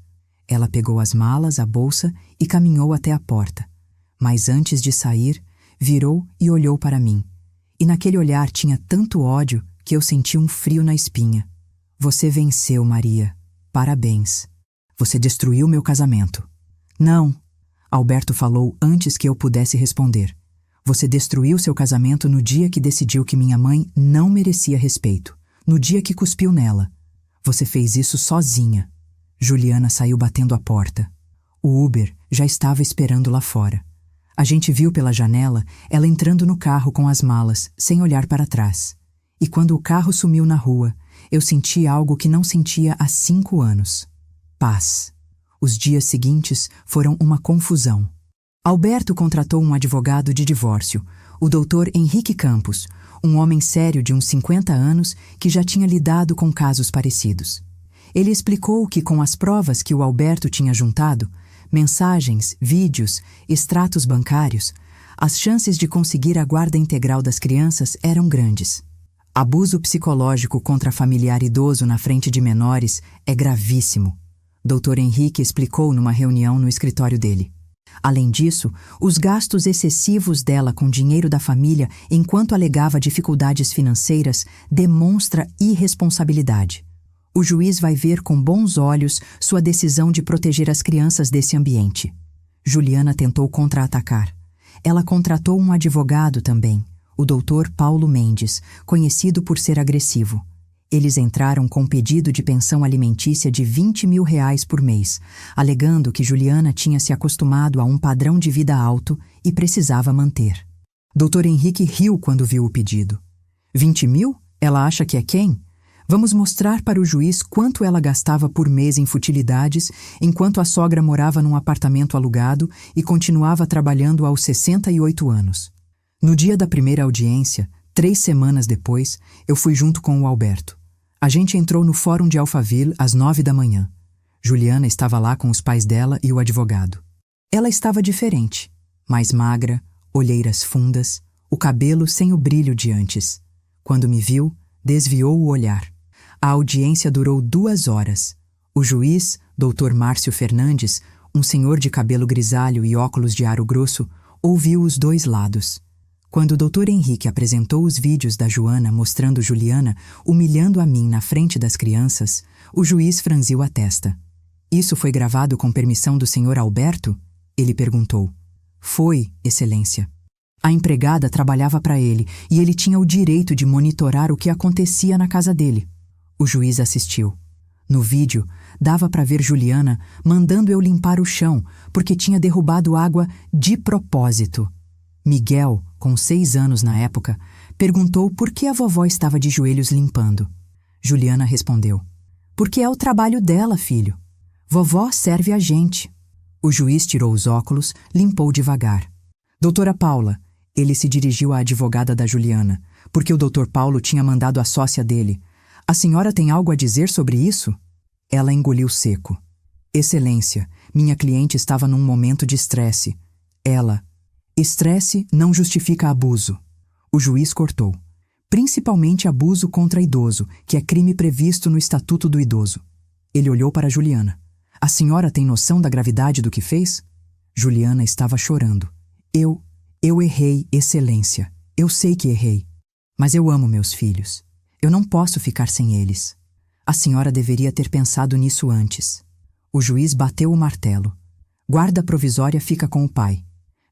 Ela pegou as malas, a bolsa e caminhou até a porta. Mas antes de sair, virou e olhou para mim. E naquele olhar tinha tanto ódio que eu senti um frio na espinha. Você venceu, Maria. Parabéns. Você destruiu meu casamento. Não. Alberto falou antes que eu pudesse responder. Você destruiu seu casamento no dia que decidiu que minha mãe não merecia respeito. No dia que cuspiu nela. Você fez isso sozinha. Juliana saiu batendo a porta. O Uber já estava esperando lá fora. A gente viu pela janela ela entrando no carro com as malas, sem olhar para trás. E quando o carro sumiu na rua, eu senti algo que não sentia há 5 anos. Paz. Os dias seguintes foram uma confusão. Alberto contratou um advogado de divórcio, o Dr. Henrique Campos, um homem sério de uns 50 anos que já tinha lidado com casos parecidos. Ele explicou que com as provas que o Alberto tinha juntado, mensagens, vídeos, extratos bancários, as chances de conseguir a guarda integral das crianças eram grandes. Abuso psicológico contra familiar idoso na frente de menores é gravíssimo. Dr. Henrique explicou numa reunião no escritório dele. Além disso, os gastos excessivos dela com dinheiro da família enquanto alegava dificuldades financeiras demonstra irresponsabilidade. O juiz vai ver com bons olhos sua decisão de proteger as crianças desse ambiente. Juliana tentou contra-atacar. Ela contratou um advogado também, o Dr. Paulo Mendes, conhecido por ser agressivo. Eles entraram com pedido de pensão alimentícia de R$20 mil por mês, alegando que Juliana tinha se acostumado a um padrão de vida alto e precisava manter. Dr. Henrique riu quando viu o pedido. 20 mil? Ela acha que é quem? Vamos mostrar para o juiz quanto ela gastava por mês em futilidades, enquanto a sogra morava num apartamento alugado e continuava trabalhando aos 68 anos. No dia da primeira audiência, 3 semanas depois, eu fui junto com o Alberto. A gente entrou no fórum de Alphaville às 9 da manhã. Juliana estava lá com os pais dela e o advogado. Ela estava diferente, mais magra, olheiras fundas, o cabelo sem o brilho de antes. Quando me viu, desviou o olhar. A audiência durou 2 horas. O juiz, Dr. Márcio Fernandes, um senhor de cabelo grisalho e óculos de aro grosso, ouviu os dois lados. Quando o Dr. Henrique apresentou os vídeos da Joana mostrando Juliana humilhando a mim na frente das crianças, o juiz franziu a testa. Isso foi gravado com permissão do senhor Alberto? Ele perguntou. Foi, Excelência. A empregada trabalhava para ele e ele tinha o direito de monitorar o que acontecia na casa dele. O juiz assistiu. No vídeo, dava para ver Juliana mandando eu limpar o chão porque tinha derrubado água de propósito. Miguel, com 6 anos na época, perguntou por que a vovó estava de joelhos limpando. Juliana respondeu. Porque é o trabalho dela, filho. Vovó serve a gente. O juiz tirou os óculos, limpou devagar. Doutora Paula, ele se dirigiu à advogada da Juliana, porque o doutor Paulo tinha mandado a sócia dele. A senhora tem algo a dizer sobre isso? Ela engoliu seco. Excelência, minha cliente estava num momento de estresse. Ela. Estresse não justifica abuso. O juiz cortou. Principalmente abuso contra idoso, que é crime previsto no Estatuto do Idoso. Ele olhou para Juliana. A senhora tem noção da gravidade do que fez? Juliana estava chorando. Eu errei, Excelência. Eu sei que errei. Mas eu amo meus filhos. Eu não posso ficar sem eles. A senhora deveria ter pensado nisso antes. O juiz bateu o martelo. Guarda provisória fica com o pai.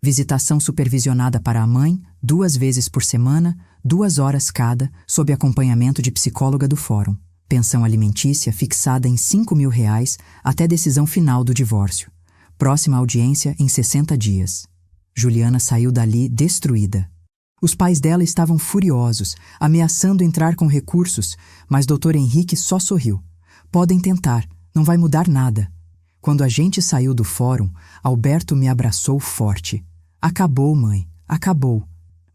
Visitação supervisionada para a mãe, 2 vezes por semana, 2 horas cada, sob acompanhamento de psicóloga do fórum. Pensão alimentícia fixada em R$5.000 até decisão final do divórcio. Próxima audiência em 60 dias. Juliana saiu dali destruída. Os pais dela estavam furiosos, ameaçando entrar com recursos, mas Dr. Henrique só sorriu. Podem tentar, não vai mudar nada. Quando a gente saiu do fórum, Alberto me abraçou forte. Acabou, mãe, acabou.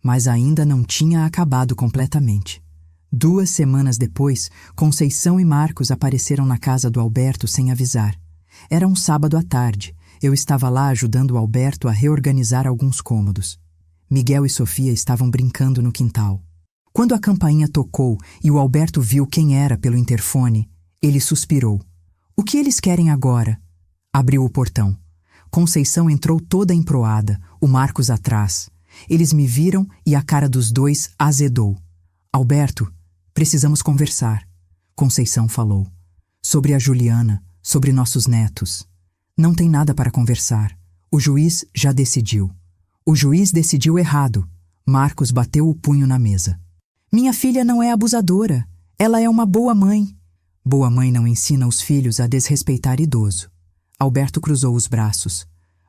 Mas ainda não tinha acabado completamente. 2 semanas depois, Conceição e Marcos apareceram na casa do Alberto sem avisar. Era um sábado à tarde. Eu estava lá ajudando o Alberto a reorganizar alguns cômodos. Miguel e Sofia estavam brincando no quintal. Quando a campainha tocou e o Alberto viu quem era pelo interfone, ele suspirou. O que eles querem agora? Abriu o portão. Conceição entrou toda emproada, o Marcos atrás. Eles me viram e a cara dos dois azedou. Alberto, precisamos conversar. Conceição falou. Sobre a Juliana, sobre nossos netos. Não tem nada para conversar. O juiz já decidiu. O juiz decidiu errado. Marcos bateu o punho na mesa. Minha filha não é abusadora. Ela é uma boa mãe. Boa mãe não ensina os filhos a desrespeitar idoso. Alberto cruzou os braços.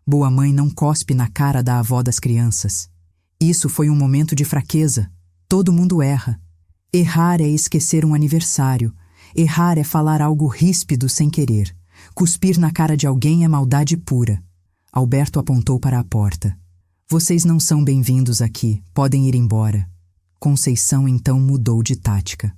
Boa mãe não cospe na cara da avó das crianças. Isso foi um momento de fraqueza. Todo mundo erra. Errar é esquecer um aniversário. Errar é falar algo ríspido sem querer. Cuspir na cara de alguém é maldade pura. Alberto apontou para a porta. Vocês não são bem-vindos aqui. Podem ir embora. Conceição então mudou de tática.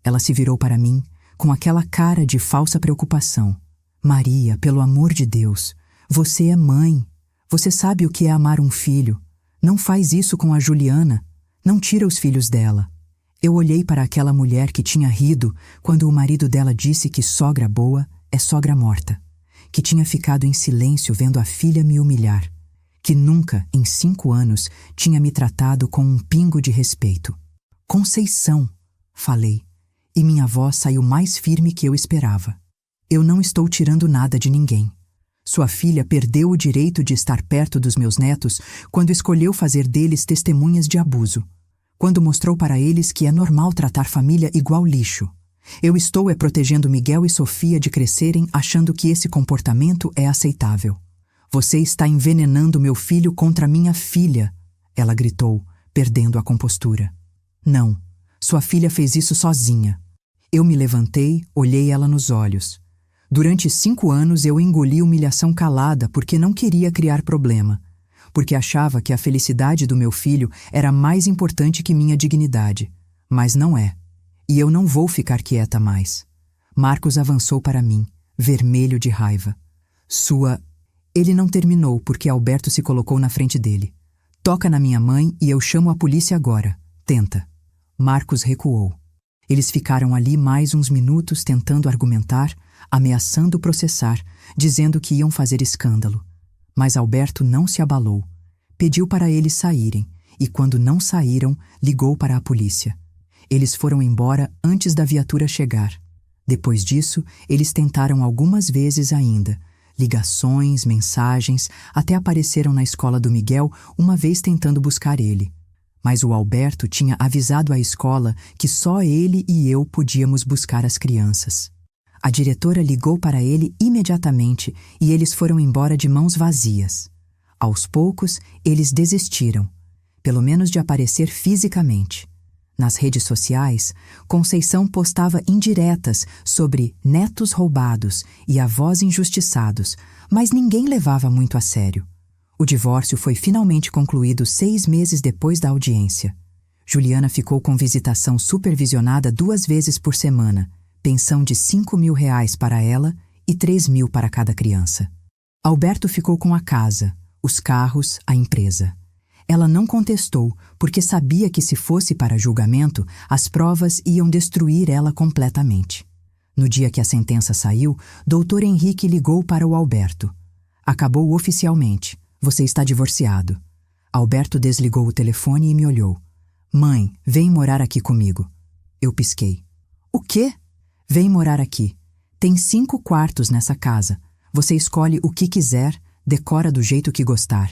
Ela se virou para mim com aquela cara de falsa preocupação. Maria, pelo amor de Deus, você é mãe. Você sabe o que é amar um filho. Não faz isso com a Juliana. Não tira os filhos dela. Eu olhei para aquela mulher que tinha rido quando o marido dela disse que sogra boa é sogra morta. Que tinha ficado em silêncio vendo a filha me humilhar. Que nunca, em 5 anos, tinha me tratado com um pingo de respeito. Conceição, falei, e minha voz saiu mais firme que eu esperava. Eu não estou tirando nada de ninguém. Sua filha perdeu o direito de estar perto dos meus netos quando escolheu fazer deles testemunhas de abuso. Quando mostrou para eles que é normal tratar família igual lixo. Eu estou protegendo Miguel e Sofia de crescerem achando que esse comportamento é aceitável. Você está envenenando meu filho contra minha filha, ela gritou, perdendo a compostura. Não, sua filha fez isso sozinha. Eu me levantei, olhei ela nos olhos. Durante 5 anos eu engoli humilhação calada porque não queria criar problema. Porque achava que a felicidade do meu filho era mais importante que minha dignidade. Mas não é. E eu não vou ficar quieta mais. Marcos avançou para mim, vermelho de raiva. Ele não terminou porque Alberto se colocou na frente dele. Toca na minha mãe e eu chamo a polícia agora. Tenta. Marcos recuou. Eles ficaram ali mais uns minutos tentando argumentar, ameaçando processar, dizendo que iam fazer escândalo. Mas Alberto não se abalou. Pediu para eles saírem, e quando não saíram, ligou para a polícia. Eles foram embora antes da viatura chegar. Depois disso, eles tentaram algumas vezes ainda. Ligações, mensagens, até apareceram na escola do Miguel uma vez tentando buscar ele. Mas o Alberto tinha avisado a escola que só ele e eu podíamos buscar as crianças. A diretora ligou para ele imediatamente e eles foram embora de mãos vazias. Aos poucos, eles desistiram, pelo menos de aparecer fisicamente. Nas redes sociais, Conceição postava indiretas sobre netos roubados e avós injustiçados, mas ninguém levava muito a sério. O divórcio foi finalmente concluído 6 meses depois da audiência. Juliana ficou com visitação supervisionada 2 vezes por semana, pensão de R$ 5.000 para ela e R$ 3.000 para cada criança. Alberto ficou com a casa, os carros, a empresa. Ela não contestou, porque sabia que se fosse para julgamento, as provas iam destruir ela completamente. No dia que a sentença saiu, Dr. Henrique ligou para o Alberto. Acabou oficialmente. Você está divorciado. Alberto desligou o telefone e me olhou. Mãe, vem morar aqui comigo. Eu pisquei. O quê? Vem morar aqui. Tem 5 quartos nessa casa. Você escolhe o que quiser, decora do jeito que gostar.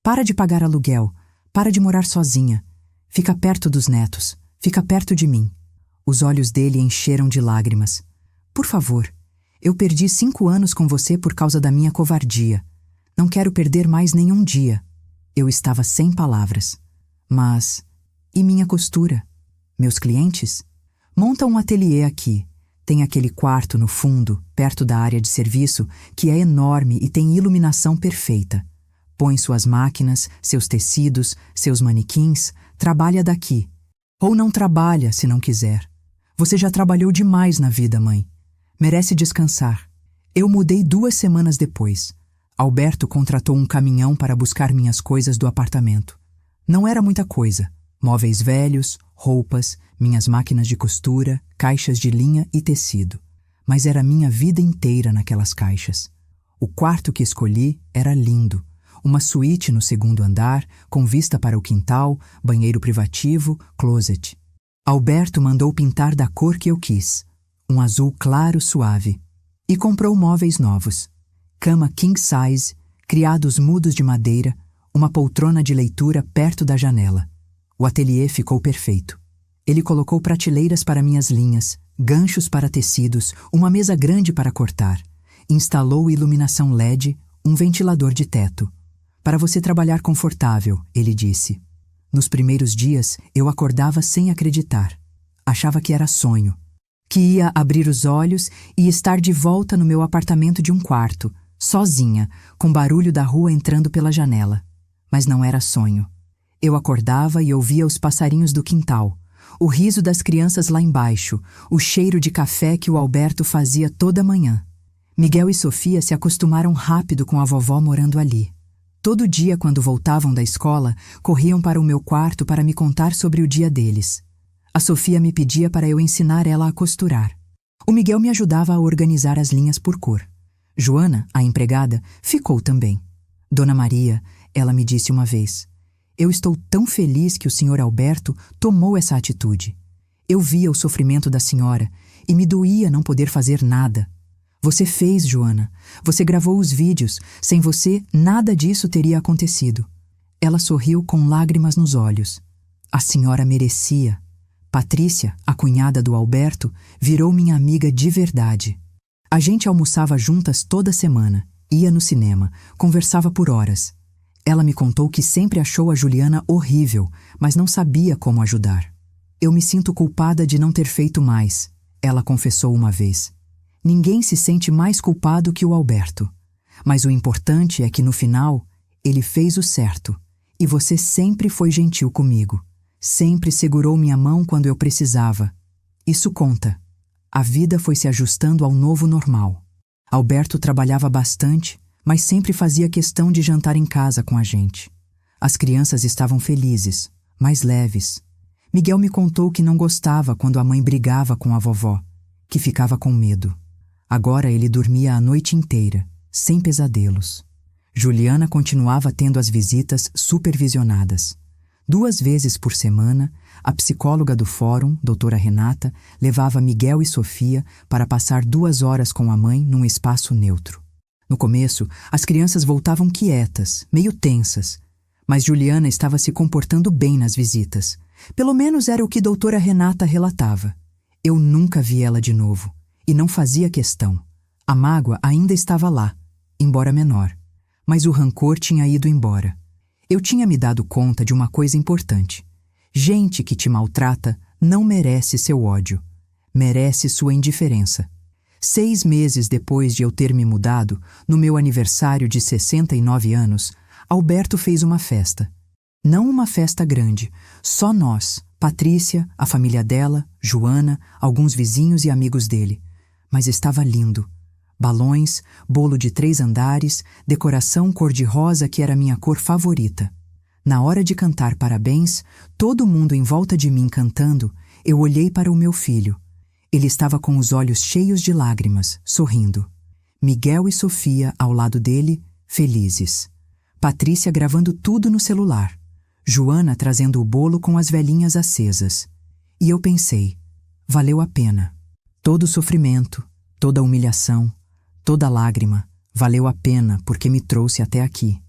Para de pagar aluguel, para de morar sozinha. Fica perto dos netos, fica perto de mim. Os olhos dele encheram de lágrimas. Por favor, eu perdi 5 anos com você por causa da minha covardia. Não quero perder mais nenhum dia. Eu estava sem palavras. Mas, e minha costura? Meus clientes? Monta um ateliê aqui. Tem aquele quarto no fundo, perto da área de serviço, que é enorme e tem iluminação perfeita. Põe suas máquinas, seus tecidos, seus manequins, trabalha daqui. Ou não trabalha, se não quiser. Você já trabalhou demais na vida, mãe. Merece descansar. Eu mudei 2 semanas depois. Alberto contratou um caminhão para buscar minhas coisas do apartamento. Não era muita coisa. Móveis velhos, roupas, minhas máquinas de costura, caixas de linha e tecido. Mas era minha vida inteira naquelas caixas. O quarto que escolhi era lindo. Uma suíte no 2º andar, com vista para o quintal, banheiro privativo, closet. Alberto mandou pintar da cor que eu quis, um azul claro suave, e comprou móveis novos. Cama king size, criados mudos de madeira, uma poltrona de leitura perto da janela. O ateliê ficou perfeito. Ele colocou prateleiras para minhas linhas, ganchos para tecidos, uma mesa grande para cortar. Instalou iluminação LED, um ventilador de teto. Para você trabalhar confortável, ele disse. Nos primeiros dias, eu acordava sem acreditar. Achava que era sonho. Que ia abrir os olhos e estar de volta no meu apartamento de 1 quarto, sozinha, com barulho da rua entrando pela janela. Mas não era sonho. Eu acordava e ouvia os passarinhos do quintal, o riso das crianças lá embaixo, o cheiro de café que o Alberto fazia toda manhã. Miguel e Sofia se acostumaram rápido com a vovó morando ali. Todo dia, quando voltavam da escola, corriam para o meu quarto para me contar sobre o dia deles. A Sofia me pedia para eu ensinar ela a costurar. O Miguel me ajudava a organizar as linhas por cor. Joana, a empregada, ficou também. Dona Maria, ela me disse uma vez: eu estou tão feliz que o Sr. Alberto tomou essa atitude. Eu via o sofrimento da senhora e me doía não poder fazer nada. Você fez, Joana. Você gravou os vídeos. Sem você, nada disso teria acontecido. Ela sorriu com lágrimas nos olhos. A senhora merecia. Patrícia, a cunhada do Alberto, virou minha amiga de verdade. A gente almoçava juntas toda semana, ia no cinema, conversava por horas. Ela me contou que sempre achou a Juliana horrível, mas não sabia como ajudar. Eu me sinto culpada de não ter feito mais, ela confessou uma vez. Ninguém se sente mais culpado que o Alberto. Mas o importante é que, no final, ele fez o certo. E você sempre foi gentil comigo. Sempre segurou minha mão quando eu precisava. Isso conta. A vida foi se ajustando ao novo normal. Alberto trabalhava bastante, mas sempre fazia questão de jantar em casa com a gente. As crianças estavam felizes, mais leves. Miguel me contou que não gostava quando a mãe brigava com a vovó, que ficava com medo. Agora ele dormia a noite inteira, sem pesadelos. Juliana continuava tendo as visitas supervisionadas. 2 vezes por semana, a psicóloga do fórum, doutora Renata, levava Miguel e Sofia para passar 2 horas com a mãe num espaço neutro. No começo, as crianças voltavam quietas, meio tensas, mas Juliana estava se comportando bem nas visitas. Pelo menos era o que doutora Renata relatava. Eu nunca vi ela de novo, e não fazia questão. A mágoa ainda estava lá, embora menor, mas o rancor tinha ido embora. Eu tinha me dado conta de uma coisa importante. Gente que te maltrata não merece seu ódio, merece sua indiferença. 6 meses depois de eu ter me mudado, no meu aniversário de 69 anos, Alberto fez uma festa. Não uma festa grande, só nós, Patrícia, a família dela, Joana, alguns vizinhos e amigos dele. Mas estava lindo. Balões, bolo de 3 andares, decoração cor-de-rosa que era minha cor favorita. Na hora de cantar parabéns, todo mundo em volta de mim cantando, eu olhei para o meu filho. Ele estava com os olhos cheios de lágrimas, sorrindo. Miguel e Sofia ao lado dele, felizes. Patrícia gravando tudo no celular. Joana trazendo o bolo com as velinhas acesas. E eu pensei, valeu a pena. Todo o sofrimento, toda a humilhação, toda a lágrima, valeu a pena porque me trouxe até aqui.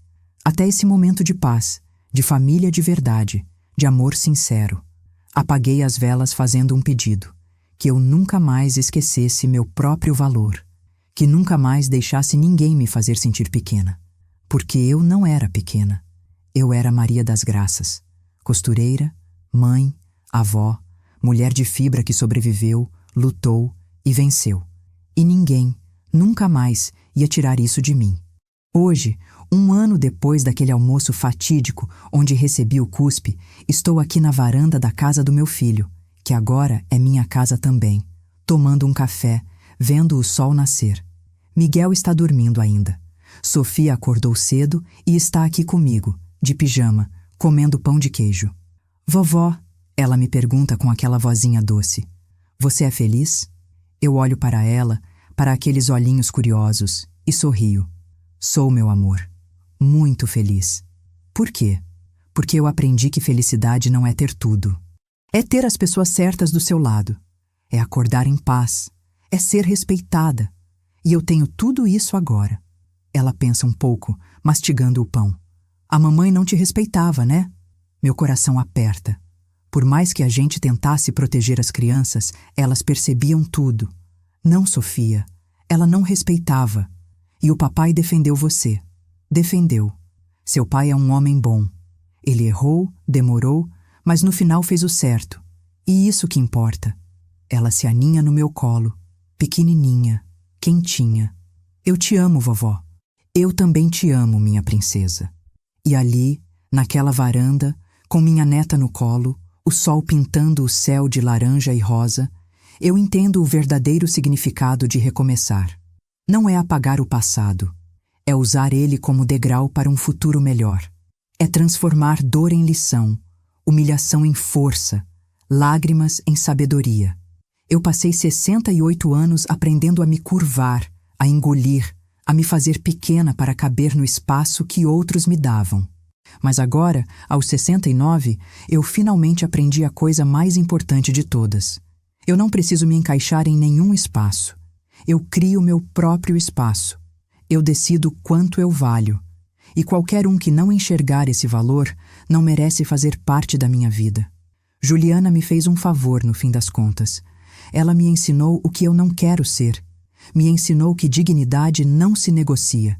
Até esse momento de paz, de família de verdade, de amor sincero. Apaguei as velas fazendo um pedido. Que eu nunca mais esquecesse meu próprio valor. Que nunca mais deixasse ninguém me fazer sentir pequena. Porque eu não era pequena. Eu era Maria das Graças. Costureira, mãe, avó, mulher de fibra que sobreviveu, lutou e venceu. E ninguém, nunca mais, ia tirar isso de mim. Hoje, 1 ano depois daquele almoço fatídico onde recebi o cuspe, estou aqui na varanda da casa do meu filho, que agora é minha casa também, tomando um café, vendo o sol nascer. Miguel está dormindo ainda. Sofia acordou cedo e está aqui comigo, de pijama, comendo pão de queijo. Vovó, ela me pergunta com aquela vozinha doce. Você é feliz? Eu olho para ela, para aqueles olhinhos curiosos, e sorrio. Sou, meu amor. Muito feliz. Por quê? Porque eu aprendi que felicidade não é ter tudo. É ter as pessoas certas do seu lado. É acordar em paz. É ser respeitada. E eu tenho tudo isso agora. Ela pensa um pouco, mastigando o pão. A mamãe não te respeitava, né? Meu coração aperta. Por mais que a gente tentasse proteger as crianças, elas percebiam tudo. Não, Sofia. Ela não respeitava. E o papai defendeu você. Defendeu. Seu pai é um homem bom. Ele errou, demorou, mas no final fez o certo. E isso que importa. Ela se aninha no meu colo, pequenininha, quentinha. Eu te amo, vovó. Eu também te amo, minha princesa. E ali, naquela varanda, com minha neta no colo, o sol pintando o céu de laranja e rosa, eu entendo o verdadeiro significado de recomeçar. Não é apagar o passado, é usar ele como degrau para um futuro melhor. É transformar dor em lição, humilhação em força, lágrimas em sabedoria. Eu passei 68 anos aprendendo a me curvar, a engolir, a me fazer pequena para caber no espaço que outros me davam. Mas agora, aos 69, eu finalmente aprendi a coisa mais importante de todas. Eu não preciso me encaixar em nenhum espaço. Eu crio meu próprio espaço. Eu decido quanto eu valho. E qualquer um que não enxergar esse valor não merece fazer parte da minha vida. Juliana me fez um favor no fim das contas. Ela me ensinou o que eu não quero ser. Me ensinou que dignidade não se negocia.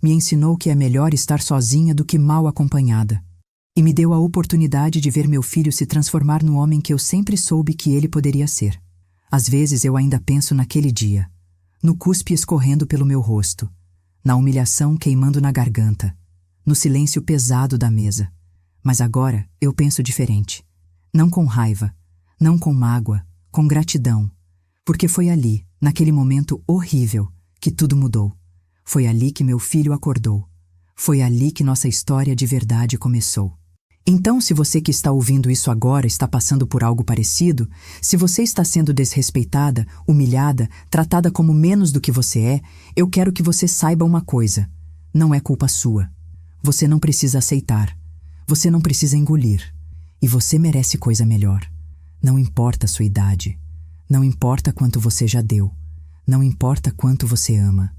Me ensinou que é melhor estar sozinha do que mal acompanhada. E me deu a oportunidade de ver meu filho se transformar no homem que eu sempre soube que ele poderia ser. Às vezes eu ainda penso naquele dia, no cuspe escorrendo pelo meu rosto, na humilhação queimando na garganta, no silêncio pesado da mesa. Mas agora eu penso diferente. Não com raiva, não com mágoa, com gratidão. Porque foi ali, naquele momento horrível, que tudo mudou. Foi ali que meu filho acordou. Foi ali que nossa história de verdade começou. Então, se você que está ouvindo isso agora está passando por algo parecido, se você está sendo desrespeitada, humilhada, tratada como menos do que você é, eu quero que você saiba uma coisa: não é culpa sua. Você não precisa aceitar. Você não precisa engolir. E você merece coisa melhor. Não importa a sua idade. Não importa quanto você já deu. Não importa quanto você ama.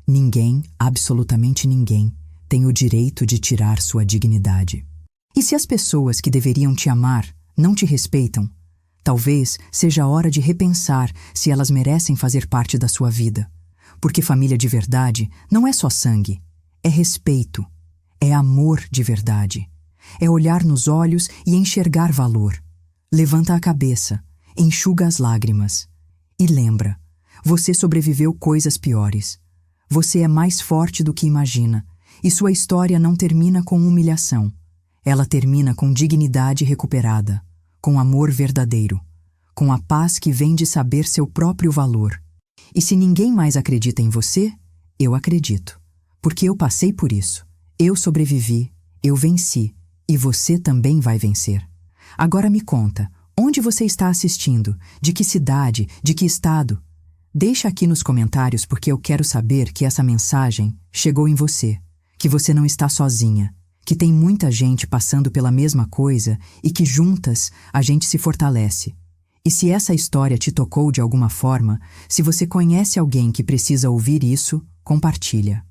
Ninguém, absolutamente ninguém, tem o direito de tirar sua dignidade. E se as pessoas que deveriam te amar não te respeitam, talvez seja a hora de repensar se elas merecem fazer parte da sua vida. Porque família de verdade não é só sangue, é respeito, é amor de verdade. É olhar nos olhos e enxergar valor. Levanta a cabeça, enxuga as lágrimas. E lembra, você sobreviveu coisas piores. Você é mais forte do que imagina, e sua história não termina com humilhação. Ela termina com dignidade recuperada, com amor verdadeiro, com a paz que vem de saber seu próprio valor. E se ninguém mais acredita em você, eu acredito. Porque eu passei por isso. Eu sobrevivi, eu venci, e você também vai vencer. Agora me conta, onde você está assistindo? De que cidade? De que estado? Deixa aqui nos comentários porque eu quero saber que essa mensagem chegou em você, que você não está sozinha, que tem muita gente passando pela mesma coisa e que juntas a gente se fortalece. E se essa história te tocou de alguma forma, se você conhece alguém que precisa ouvir isso, compartilha.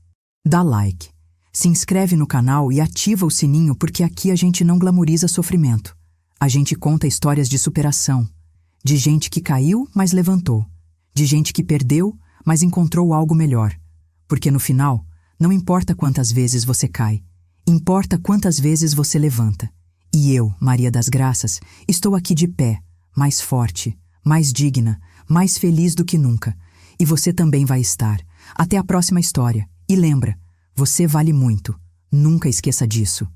Dá like, se inscreve no canal e ativa o sininho porque aqui a gente não glamoriza sofrimento. A gente conta histórias de superação, de gente que caiu, mas levantou, de gente que perdeu, mas encontrou algo melhor. Porque no final, não importa quantas vezes você cai, importa quantas vezes você levanta. E eu, Maria das Graças, estou aqui de pé, mais forte, mais digna, mais feliz do que nunca. E você também vai estar. Até a próxima história. E lembra, você vale muito. Nunca esqueça disso.